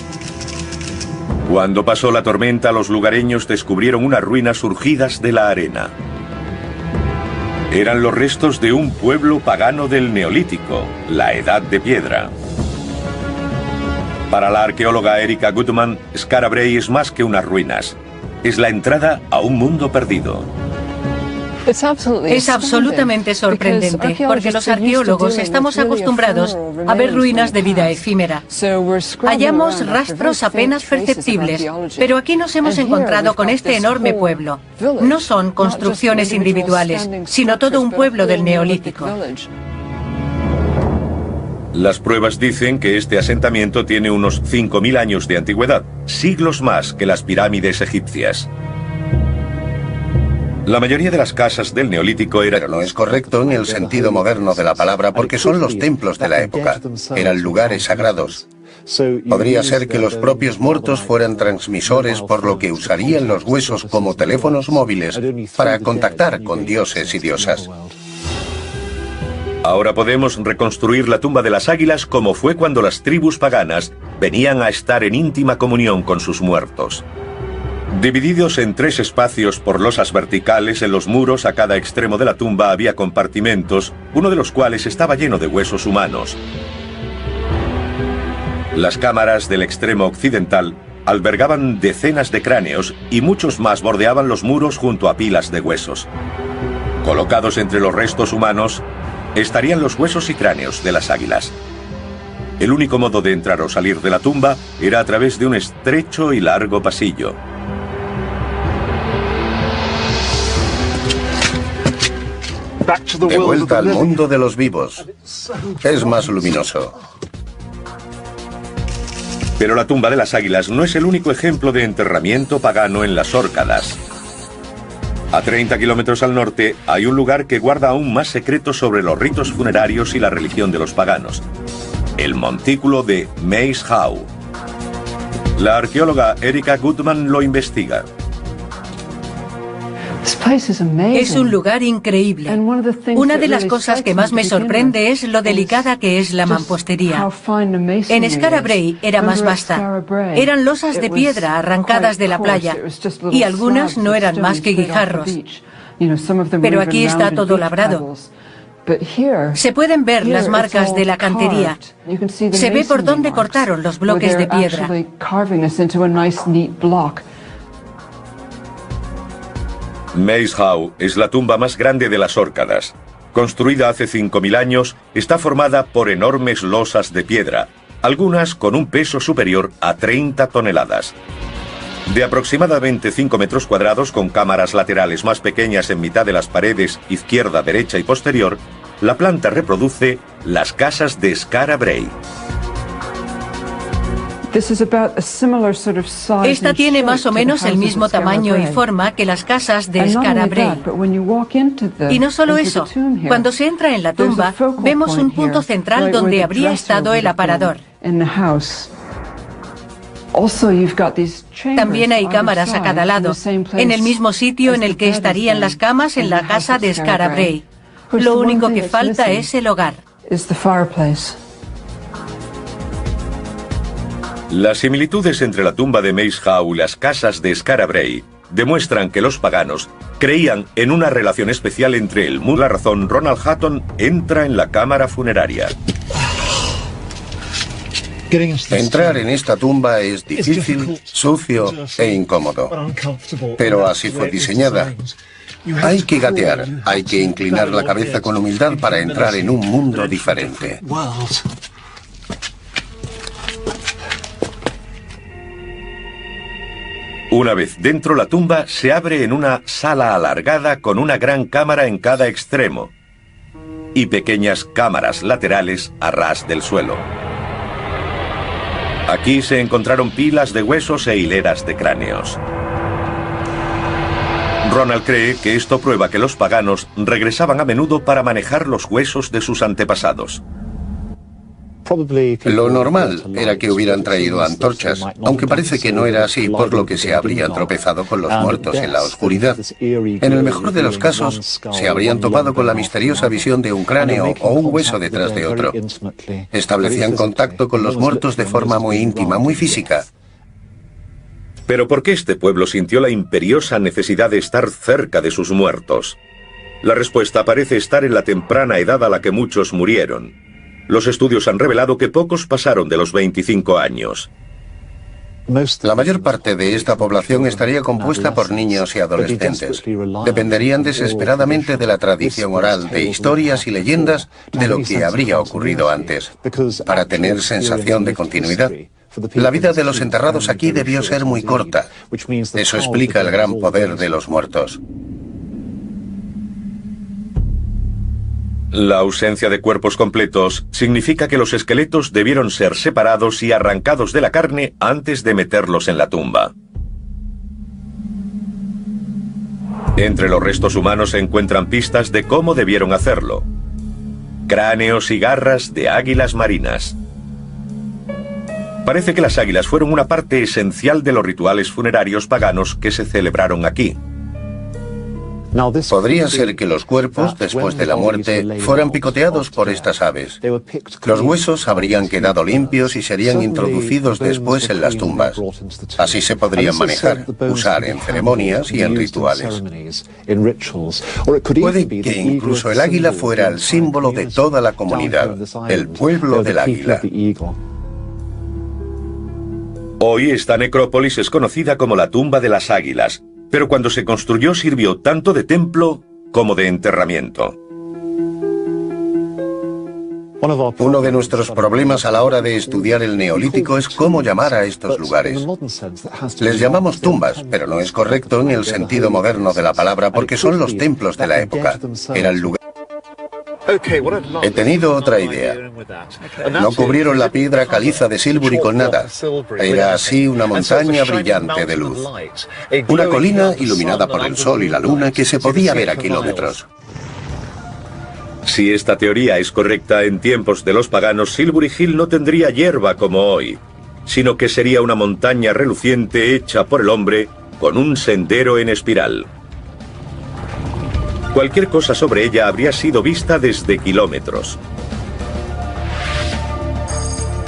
Cuando pasó la tormenta, los lugareños descubrieron unas ruinas surgidas de la arena. Eran los restos de un pueblo pagano del Neolítico, la Edad de Piedra. Para la arqueóloga Erica Goodman, Skara Brae es más que unas ruinas. Es la entrada a un mundo perdido. Es absolutamente sorprendente, porque los arqueólogos estamos acostumbrados a ver ruinas de vida efímera. Hallamos rastros apenas perceptibles, pero aquí nos hemos encontrado con este enorme pueblo. No son construcciones individuales, sino todo un pueblo del Neolítico. Las pruebas dicen que este asentamiento tiene unos 5000 años de antigüedad, siglos más que las pirámides egipcias. La mayoría de las casas del Neolítico eran... Pero no es correcto en el sentido moderno de la palabra, porque son los templos de la época. Eran lugares sagrados. Podría ser que los propios muertos fueran transmisores, por lo que usarían los huesos como teléfonos móviles para contactar con dioses y diosas. Ahora podemos reconstruir la tumba de las águilas como fue cuando las tribus paganas venían a estar en íntima comunión con sus muertos. Divididos en 3 espacios por losas verticales en los muros a cada extremo de la tumba había compartimentos, uno de los cuales estaba lleno de huesos humanos. Las cámaras del extremo occidental albergaban decenas de cráneos y muchos más bordeaban los muros junto a pilas de huesos. Colocados entre los restos humanos estarían los huesos y cráneos de las águilas. El único modo de entrar o salir de la tumba era a través de un estrecho y largo pasillo. De vuelta al mundo de los vivos. Es más luminoso. Pero la tumba de las águilas no es el único ejemplo de enterramiento pagano en las Órcadas. A 30 kilómetros al norte hay un lugar que guarda aún más secretos sobre los ritos funerarios y la religión de los paganos. El montículo de Maze Howe. La arqueóloga Erica Goodman lo investiga. Es un lugar increíble. Una de las cosas que más me sorprende es lo delicada que es la mampostería. En Skara Brae era más vasta. Eran losas de piedra arrancadas de la playa, y algunas no eran más que guijarros. Pero aquí está todo labrado. Se pueden ver las marcas de la cantería. Se ve por dónde cortaron los bloques de piedra. Maze Howe es la tumba más grande de las Órcadas. Construida hace 5000 años, está formada por enormes losas de piedra, algunas con un peso superior a 30 toneladas. De aproximadamente 5 metros cuadrados, con cámaras laterales más pequeñas en mitad de las paredes izquierda, derecha y posterior, la planta reproduce las casas de Skara Brae. Esta tiene más o menos el mismo tamaño y forma que las casas de Skara Brae. Y no solo eso, cuando se entra en la tumba, vemos un punto central donde habría estado el aparador. También hay cámaras a cada lado, en el mismo sitio en el que estarían las camas en la casa de Skara Brae. Lo único que falta es el hogar. Las similitudes entre la tumba de Mace Howe y las casas de Skara Brae demuestran que los paganos creían en una relación especial entre el mundo. La razón, Ronald Hutton entra en la cámara funeraria. Entrar en esta tumba es difícil, sucio e incómodo. Pero así fue diseñada. Hay que gatear, hay que inclinar la cabeza con humildad para entrar en un mundo diferente. Una vez dentro, la tumba se abre en una sala alargada con una gran cámara en cada extremo y pequeñas cámaras laterales a ras del suelo. Aquí se encontraron pilas de huesos e hileras de cráneos. Ronald cree que esto prueba que los paganos regresaban a menudo para manejar los huesos de sus antepasados. Lo normal era que hubieran traído antorchas, aunque parece que no era así, por lo que se habrían tropezado con los muertos en la oscuridad. En el mejor de los casos, se habrían topado con la misteriosa visión de un cráneo o un hueso detrás de otro. Establecían contacto con los muertos de forma muy íntima, muy física. Pero ¿por qué este pueblo sintió la imperiosa necesidad de estar cerca de sus muertos? La respuesta parece estar en la temprana edad a la que muchos murieron. Los estudios han revelado que pocos pasaron de los 25 años. La mayor parte de esta población estaría compuesta por niños y adolescentes. Dependerían desesperadamente de la tradición oral, de historias y leyendas de lo que habría ocurrido antes, para tener sensación de continuidad. La vida de los enterrados aquí debió ser muy corta. Eso explica el gran poder de los muertos. La ausencia de cuerpos completos significa que los esqueletos debieron ser separados y arrancados de la carne antes de meterlos en la tumba. Entre los restos humanos se encuentran pistas de cómo debieron hacerlo. Cráneos y garras de águilas marinas. Parece que las águilas fueron una parte esencial de los rituales funerarios paganos que se celebraron aquí. Podría ser que los cuerpos, después de la muerte, fueran picoteados por estas aves. Los huesos habrían quedado limpios y serían introducidos después en las tumbas. Así se podrían manejar, usar en ceremonias y en rituales. Puede que incluso el águila fuera el símbolo de toda la comunidad, el pueblo del águila. Hoy esta necrópolis es conocida como la tumba de las águilas, pero cuando se construyó sirvió tanto de templo como de enterramiento. Uno de nuestros problemas a la hora de estudiar el Neolítico es cómo llamar a estos lugares. Les llamamos tumbas, pero no es correcto en el sentido moderno de la palabra porque son los templos de la época. Era el lugar. He tenido otra idea. No cubrieron la piedra caliza de Silbury con nada. Era así una montaña brillante de luz. Una colina iluminada por el sol y la luna que se podía ver a kilómetros. Si esta teoría es correcta, en tiempos de los paganos, Silbury Hill no tendría hierba como hoy, sino que sería una montaña reluciente hecha por el hombre con un sendero en espiral. Cualquier cosa sobre ella habría sido vista desde kilómetros.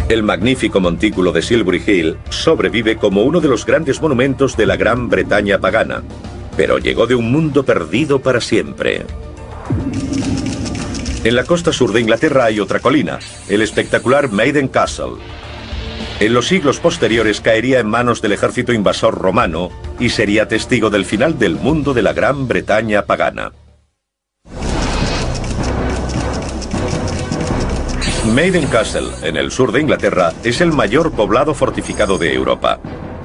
El magnífico montículo de Silbury Hill sobrevive como uno de los grandes monumentos de la Gran Bretaña pagana, pero llegó de un mundo perdido para siempre. En la costa sur de Inglaterra hay otra colina, el espectacular Maiden Castle. En los siglos posteriores caería en manos del ejército invasor romano y sería testigo del final del mundo de la Gran Bretaña pagana. Maiden Castle, en el sur de Inglaterra, es el mayor poblado fortificado de Europa.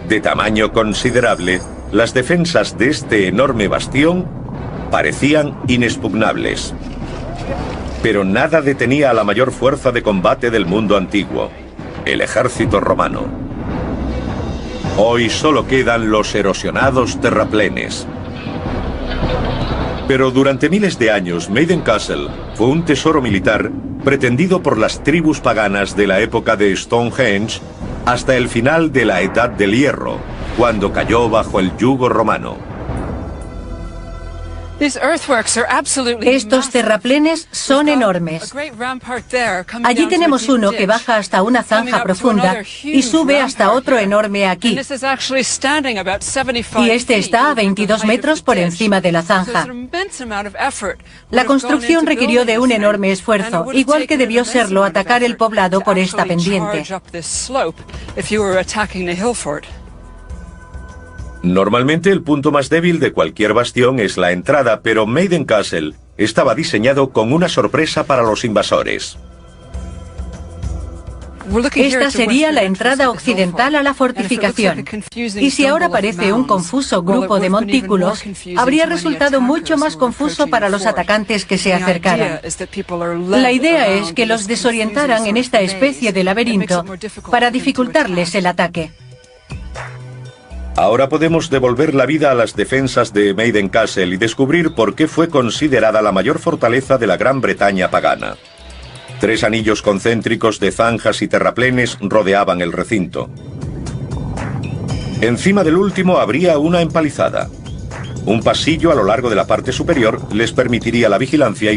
De tamaño considerable, las defensas de este enorme bastión parecían inexpugnables. Pero nada detenía a la mayor fuerza de combate del mundo antiguo, el ejército romano. Hoy solo quedan los erosionados terraplenes. Pero durante miles de años, Maiden Castle fue un tesoro militar pretendido por las tribus paganas de la época de Stonehenge hasta el final de la Edad del Hierro, cuando cayó bajo el yugo romano. Estos terraplenes son enormes. Allí tenemos uno que baja hasta una zanja profunda y sube hasta otro enorme aquí. Y este está a 22 metros por encima de la zanja. La construcción requirió de un enorme esfuerzo, igual que debió serlo atacar el poblado por esta pendiente. Normalmente el punto más débil de cualquier bastión es la entrada, pero Maiden Castle estaba diseñado con una sorpresa para los invasores. Esta sería la entrada occidental a la fortificación. Y si ahora parece un confuso grupo de montículos, habría resultado mucho más confuso para los atacantes que se acercaran. La idea es que los desorientaran en esta especie de laberinto para dificultarles el ataque. Ahora podemos devolver la vida a las defensas de Maiden Castle y descubrir por qué fue considerada la mayor fortaleza de la Gran Bretaña pagana. 3 anillos concéntricos de zanjas y terraplenes rodeaban el recinto. Encima del último habría una empalizada. Un pasillo a lo largo de la parte superior les permitiría la vigilancia y